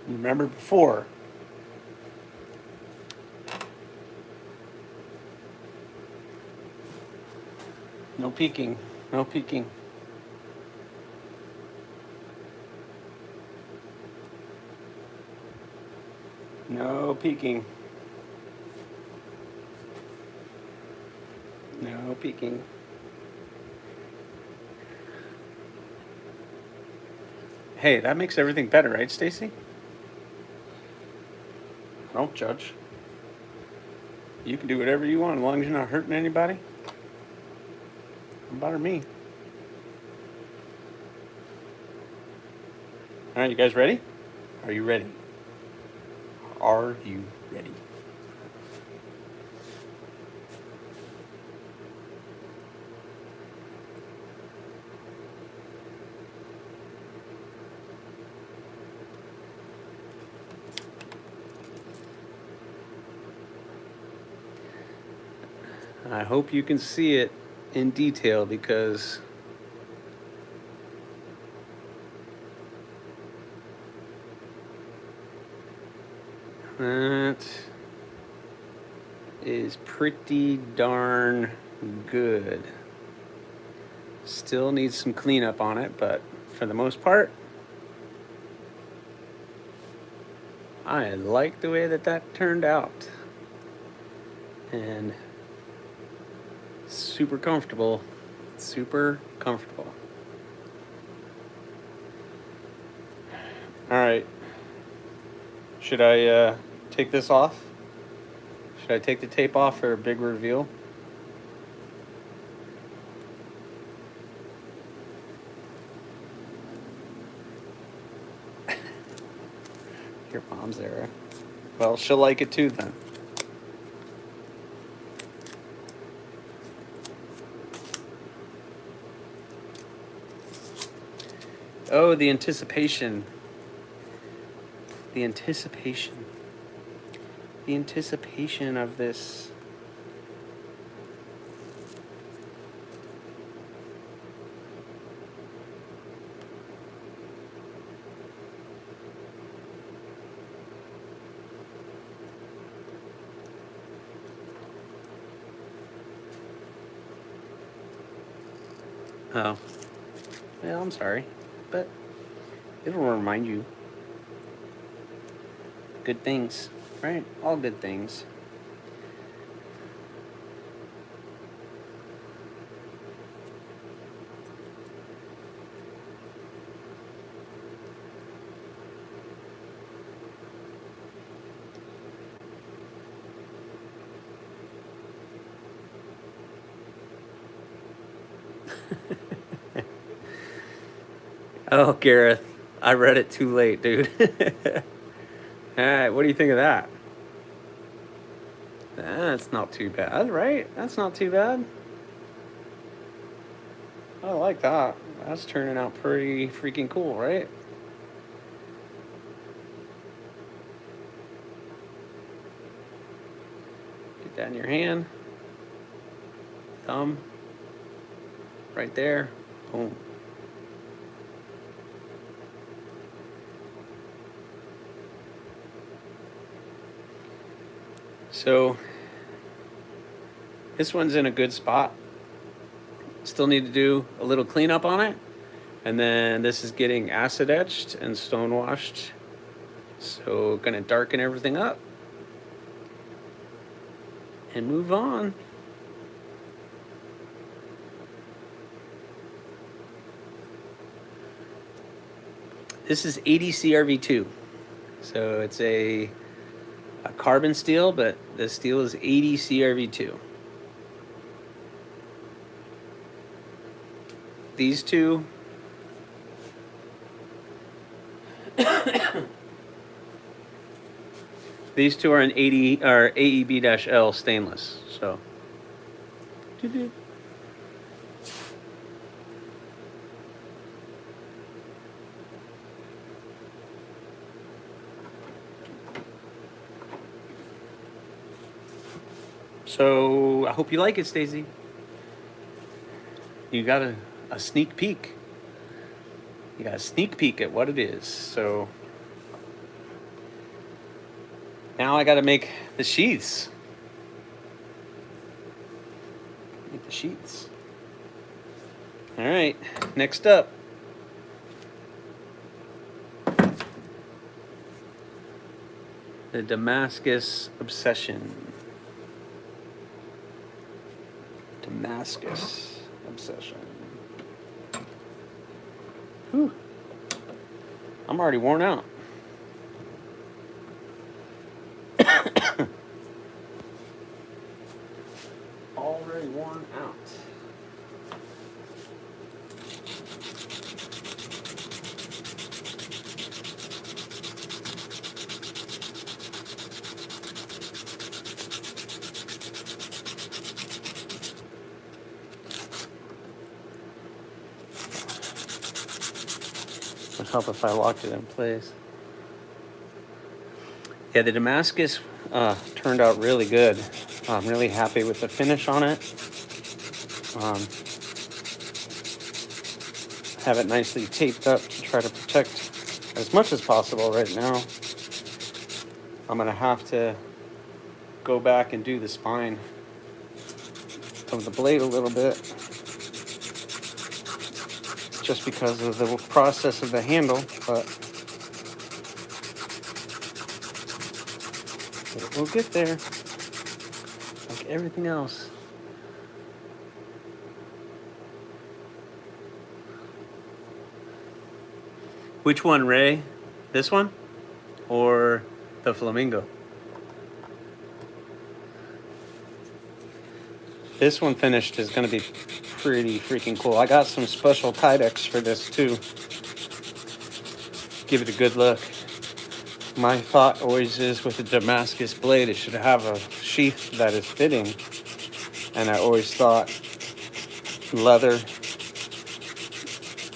Remember before. No peeking. No peeking. No peeking. No peeking. Hey, that makes everything better, right, Stacy? Don't judge. You can do whatever you want as long as you're not hurting anybody. Don't bother me. All right, you guys ready? Are you ready? Are you ready? I hope you can see it in detail because that is pretty darn good. Still needs some cleanup on it, but for the most part, I like the way that turned out. And super comfortable. Super comfortable. All right. Should I take this off? Should I take the tape off for a big reveal? Your mom's there. Well, she'll like it too then. Oh, the anticipation. The anticipation. The anticipation of this. Oh. Well, I'm sorry, but it'll remind you. Good things, right? All good things. Oh, Gareth, I read it too late, dude. All right, what do you think of that? That's not too bad, right? That's not too bad. I like that. That's turning out pretty freaking cool, right? Get that in your hand. Thumb. Right there. Boom. So this one's in a good spot. Still need to do a little cleanup on it. And then this is getting acid etched and stone washed. So gonna darken everything up and move on. This is ADC RV2. So it's a carbon steel, but the steel is ADC RV2. These two these two are an 80 or AEB-L stainless. So I hope you like it, Stacy. You got a sneak peek. You got a sneak peek at what it is. So now I got to make the sheaths. Make the sheaths. All right, next up. The Damascus Obsession. Damascus Obsession. Whew. I'm already worn out. Already worn out. Would help if I locked it in place. Yeah, the Damascus turned out really good. I'm really happy with the finish on it. Have it nicely taped up to try to protect as much as possible right now. I'm gonna have to go back and do the spine of the blade a little bit, just because of the process of the handle, but we'll get there, like everything else. Which one, Ray? This one or the flamingo? This one finished is going to be pretty freaking cool. I got some special kydex for this too. Give it a good look. My thought always is with a Damascus blade, it should have a sheath that is fitting. And I always thought leather,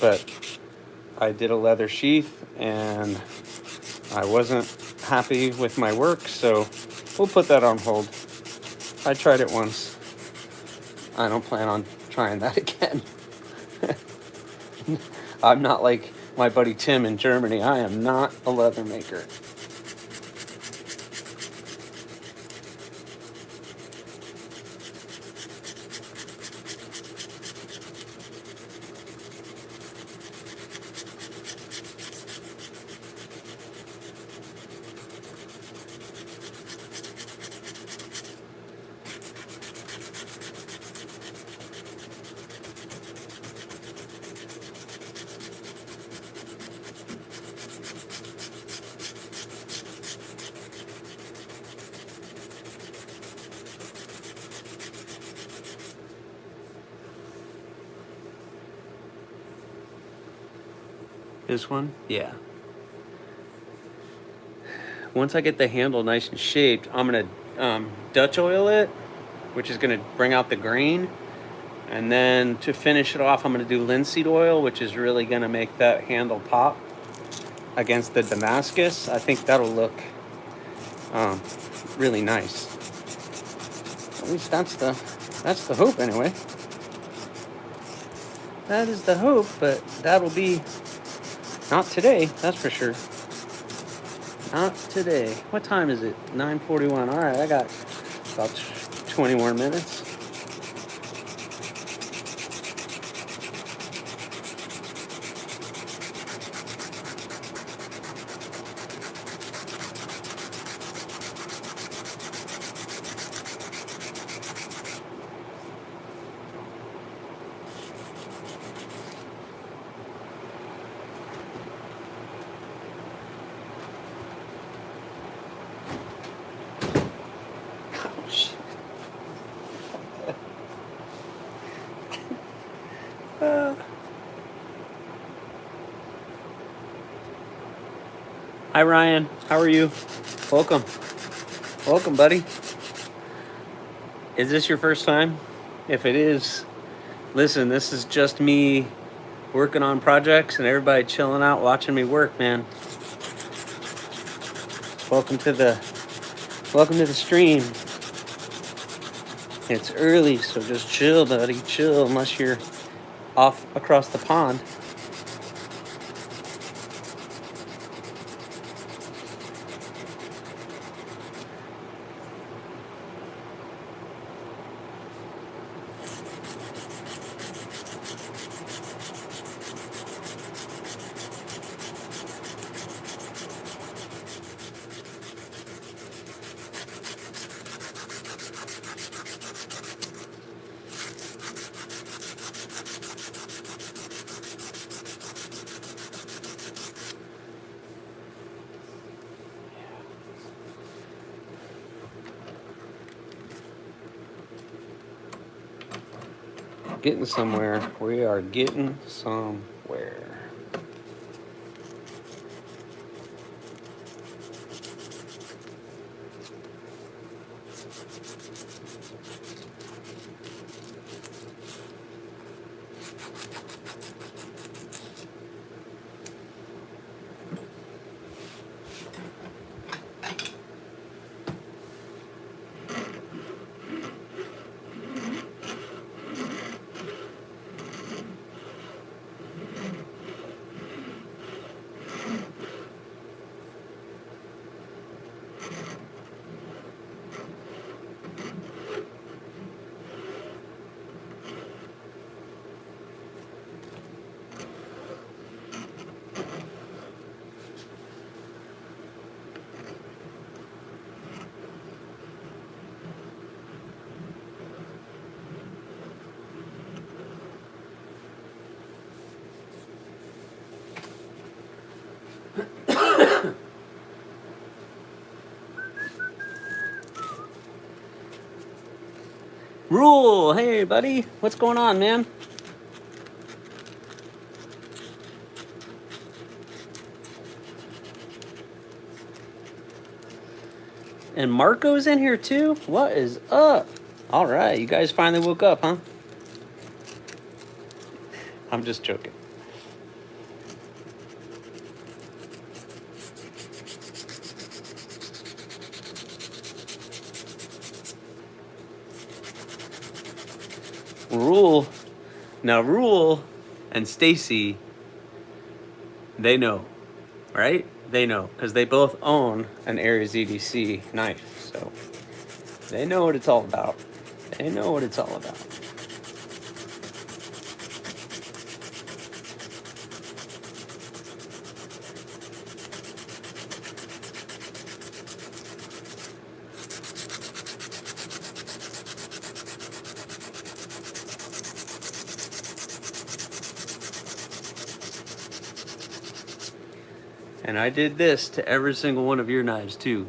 but I did a leather sheath and I wasn't happy with my work, so we'll put that on hold. I tried it once. I don't plan on trying that again. I'm not like my buddy Tim in Germany. I am not a leather maker. This one? Yeah. Once I get the handle nice and shaped, I'm gonna Dutch oil it, which is gonna bring out the grain. And then to finish it off, I'm gonna do linseed oil, which is really gonna make that handle pop against the Damascus. I think that'll look really nice. At least that's the hope anyway. That is the hope, but that'll be not today, that's for sure. Not today. What time is it? 9:41. All right, I got about 20 more minutes. Hi, Ryan. How are you? Welcome. Welcome, buddy. Is this your first time? If it is, listen, this is just me working on projects and everybody chilling out watching me work, man. Welcome to the stream. It's early, so just chill, buddy. Chill, unless you're off across the pond. Getting somewhere. We are getting somewhere. Rule, hey buddy, what's going on, man? And Marco's in here too? What is up? All right, you guys finally woke up, huh? I'm just joking. Rule and Stacy, they know, right? They know, because they both own an AriesEDC knife, so they know what it's all about. They know what it's all about. And I did this to every single one of your knives too.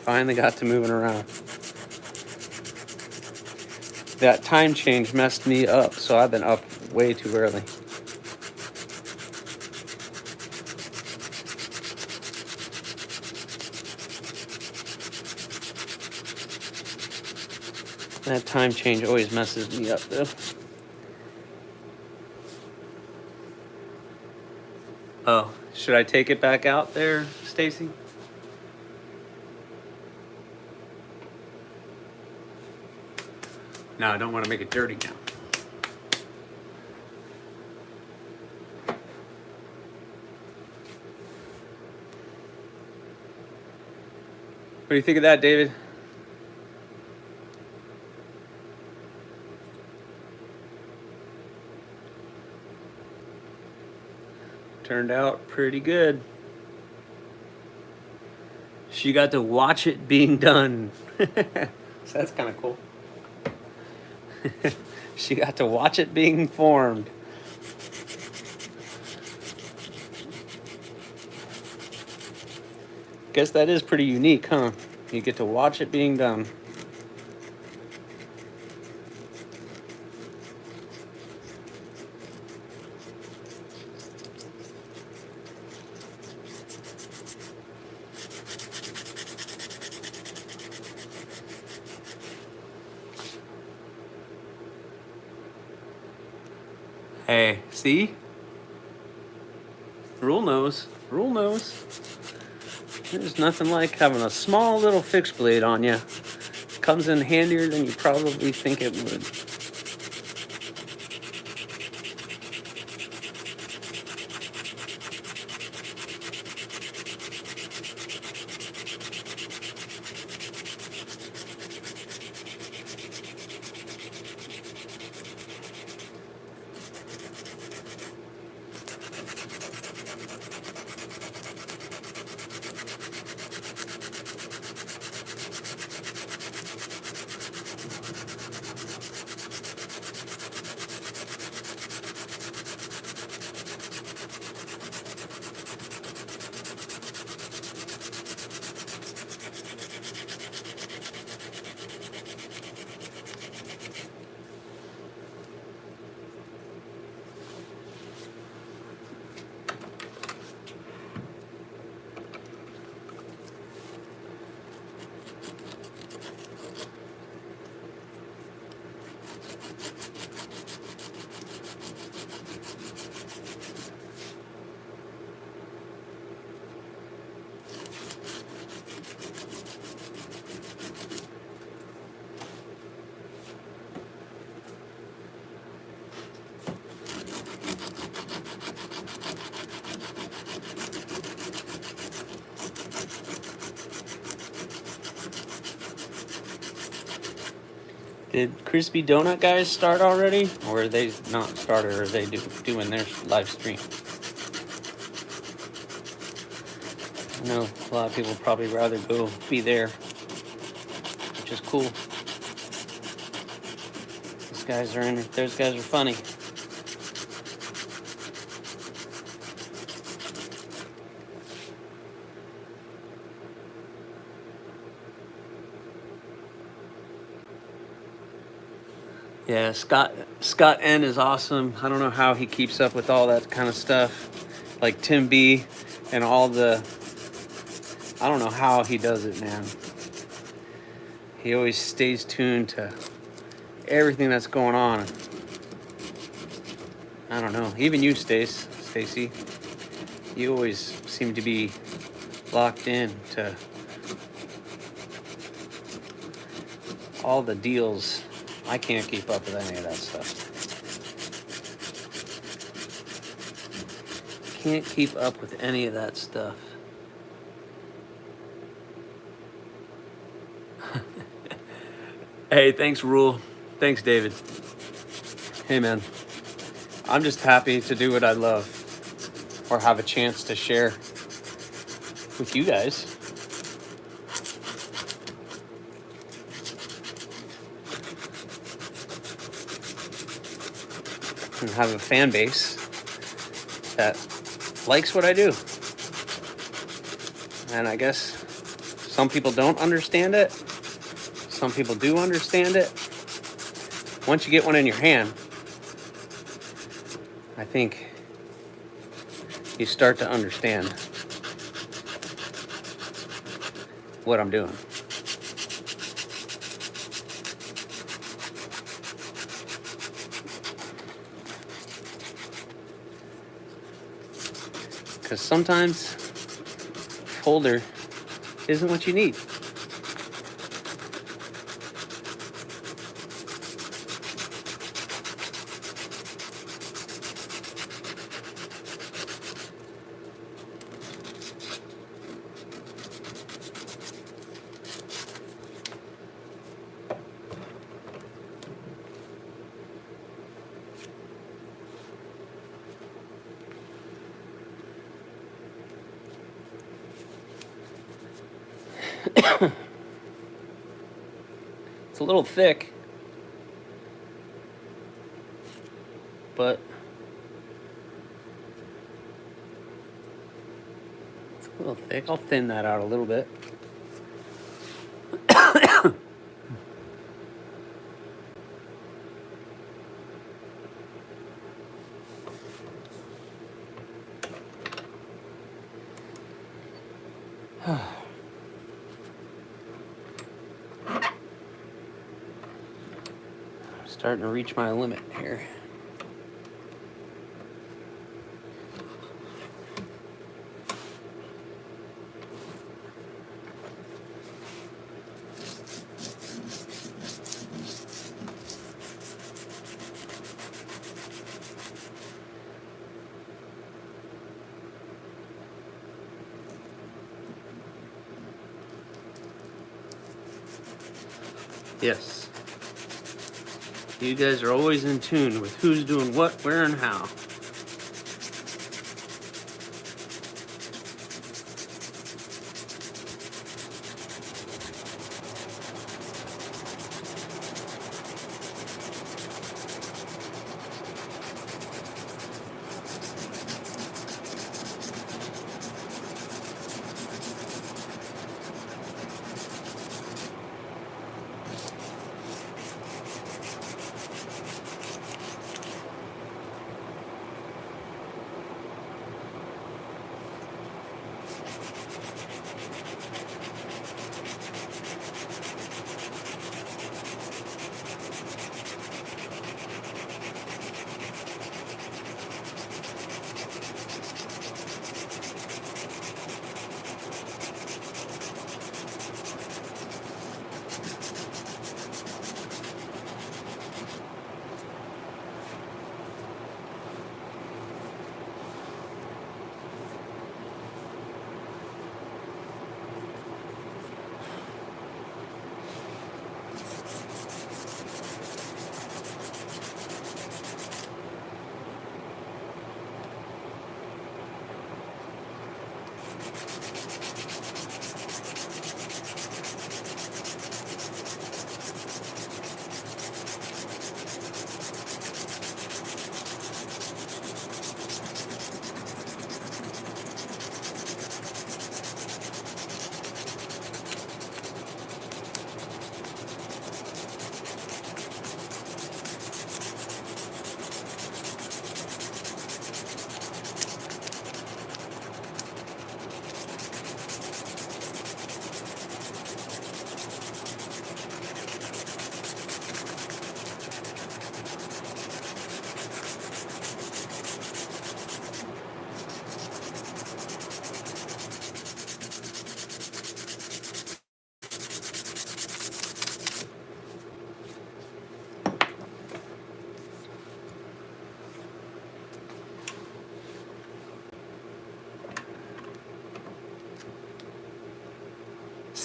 Finally got to moving around. That time change messed me up, so I've been up way too early. That time change always messes me up though. Oh, should I take it back out there, Stacy? No, I don't want to make it dirty now. What do you think of that, David? Turned out pretty good. She got to watch it being done. So that's kind of cool. She got to watch it being formed. Guess that is pretty unique, huh? You get to watch it being done. Hey, see? Rule knows. Rule knows. There's nothing like having a small little fixed blade on you. Comes in handier than you probably think it would. Did Crispy Donut guys start already? Or are they not started? Or are they doing their live stream? I know a lot of people probably rather go be there, which is cool. Those guys are funny. Yeah, Scott N is awesome. I don't know how he keeps up with all that kind of stuff. Like Tim B and all the, I don't know how he does it, man. He always stays tuned to everything that's going on. I don't know. Even you, Stacy, you always seem to be locked in to all the deals. I can't keep up with any of that stuff. Can't keep up with any of that stuff. Hey, thanks, Rule. Thanks, David. Hey, man. I'm just happy to do what I love or have a chance to share with you guys. And have a fan base that likes what I do. And I guess some people don't understand it. Some people do understand it. Once you get one in your hand, I think you start to understand what I'm doing. Because sometimes folder isn't what you need. It's a little thick, but it's a little thick. I'll thin that out a little bit. Starting to reach my limit here. Yes. You guys are always in tune with who's doing what, where, and how.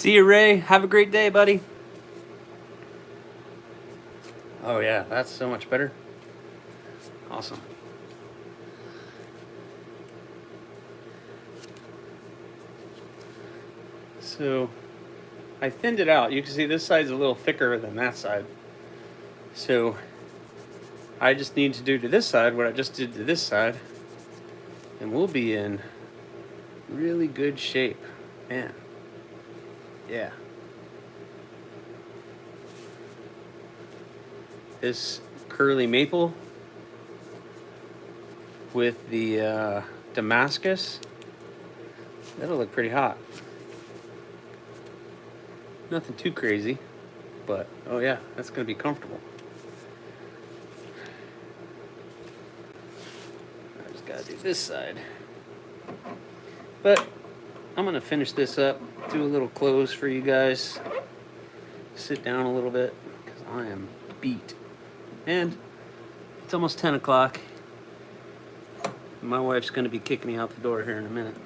See you, Ray. Have a great day, buddy. Oh yeah, that's so much better. Awesome. So I thinned it out. You can see this side's a little thicker than that side. So I just need to do to this side what I just did to this side, and we'll be in really good shape. Man. Yeah. This curly maple with the Damascus, that'll look pretty hot. Nothing too crazy, but oh yeah, that's gonna be comfortable. I just gotta do this side. But I'm gonna finish this up, do a little close for you guys, sit down a little bit, because I am beat. And it's almost 10 o'clock. My wife's gonna be kicking me out the door here in a minute.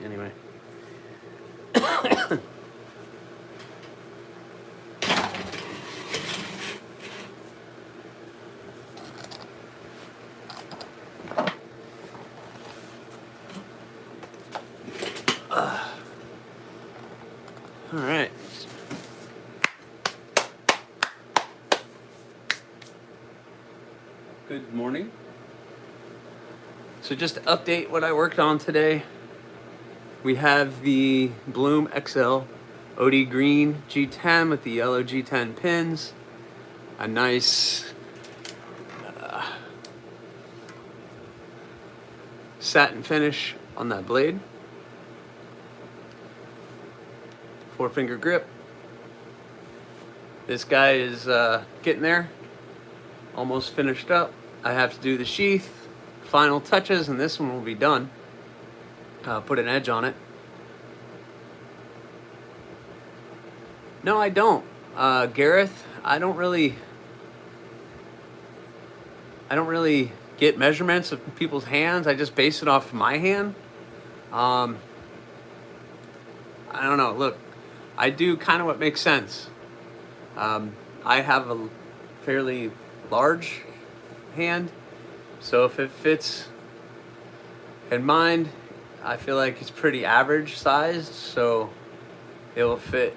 Anyway. All right. Good morning. So just to update what I worked on today, we have the Bloom XL OD green G10 with the yellow G10 pins, a nice satin finish on that blade, 4-finger grip. This guy is getting there, almost finished up. I have to do the sheath, final touches, and this one will be done. Put an edge on it. No, I don't. Gareth, I don't really get measurements of people's hands. I just base it off my hand. I don't know. Look, I do kind of what makes sense. I have a fairly large hand, so if it fits in mine, I feel like it's pretty average sized, so it will fit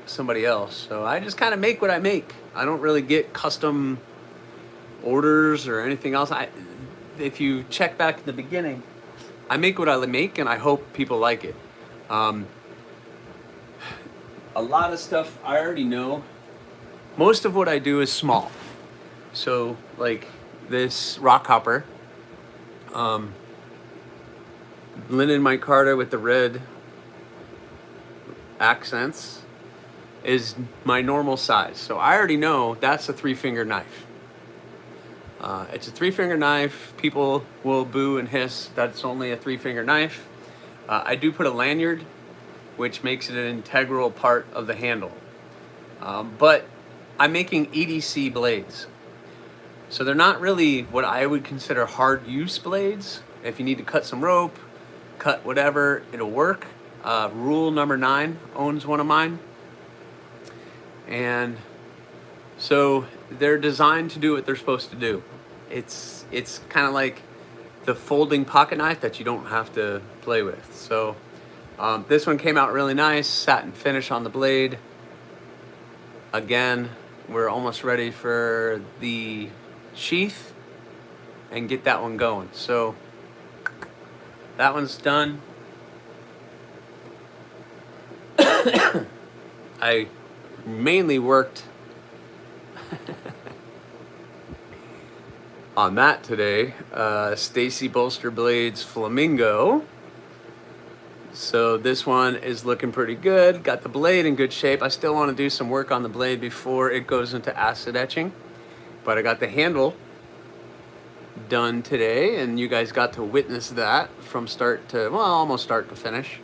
somebody else. So I just kind of make what I make. I don't really get custom orders or anything else. If you check back at the beginning, I make what I make, and I hope people like it. A lot of stuff I already know. Most of what I do is small. So like this rock hopper, linen micarta with the red accents is my normal size. So I already know that's a 3-finger knife. It's a 3-finger knife. People will boo and hiss that's only a 3-finger knife. I do put a lanyard, which makes it an integral part of the handle. But I'm making EDC blades. So they're not really what I would consider hard use blades. If you need to cut some rope, cut whatever, it'll work. Rule number 9 owns one of mine. And so they're designed to do what they're supposed to do. It's kind of like the folding pocket knife that you don't have to play with. So this one came out really nice, satin finish on the blade. Again, we're almost ready for the sheath and get that one going. So that one's done. I mainly worked on that today. Stacy Bolster Blades Flamingo. So this one is looking pretty good. Got the blade in good shape. I still want to do some work on the blade before it goes into acid etching. But I got the handle done today, and you guys got to witness that from start to, well, almost start to finish.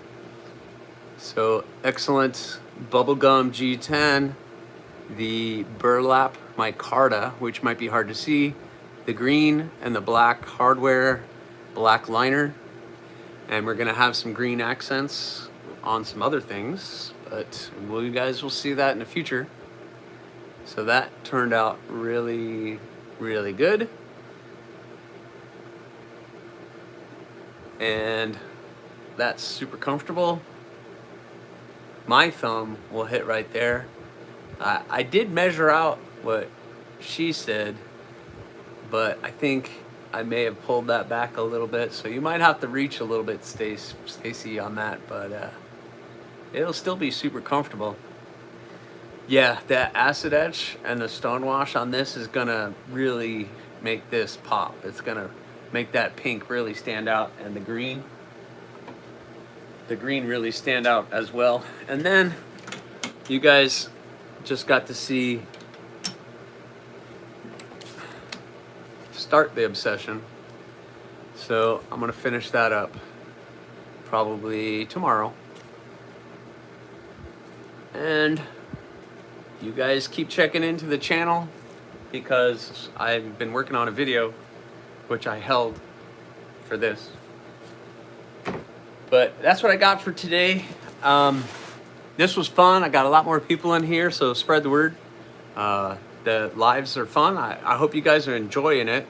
So excellent bubblegum G10, the burlap micarta, which might be hard to see, the green and the black hardware, black liner, and we're gonna have some green accents on some other things. but you guys will see that in the future. So that turned out really, really good. And that's super comfortable. My thumb will hit right there. I did measure out what she said, but I think I may have pulled that back a little bit. So you might have to reach a little bit, Stacy, on that, but it'll still be super comfortable. Yeah, that acid etch and the stone wash on this is gonna really make this pop. It's gonna make that pink really stand out, and the green really stand out as well. And then you guys just got to see start the obsession. So I'm gonna finish that up probably tomorrow. And you guys keep checking into the channel, because I've been working on a video which I held for this. But that's what I got for today. This was fun. I got a lot more people in here, so spread the word. The lives are fun. I hope you guys are enjoying it.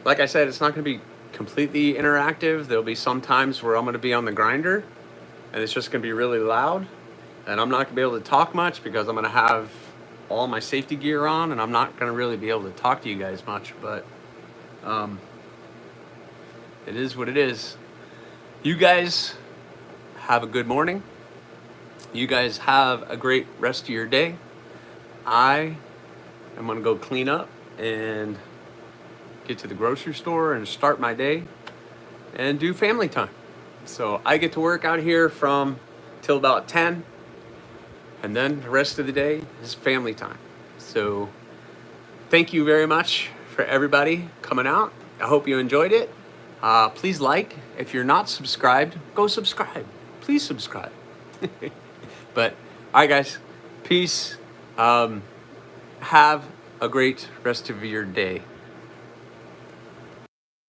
Like I said, it's not going to be completely interactive. There'll be some times where I'm going to be on the grinder and it's just going to be really loud, and I'm not going to be able to talk much because I'm going to have all my safety gear on, and I'm not going to really be able to talk to you guys much. But it is what it is. You guys have a good morning. You guys have a great rest of your day. I am going to go clean up and get to the grocery store and start my day and do family time. So I get to work out here from till about 10, and then the rest of the day is family time. So thank you very much for everybody coming out. I hope you enjoyed it. Please like. If you're not subscribed, go subscribe. Please subscribe. But all right, guys, peace. Have a great rest of your day.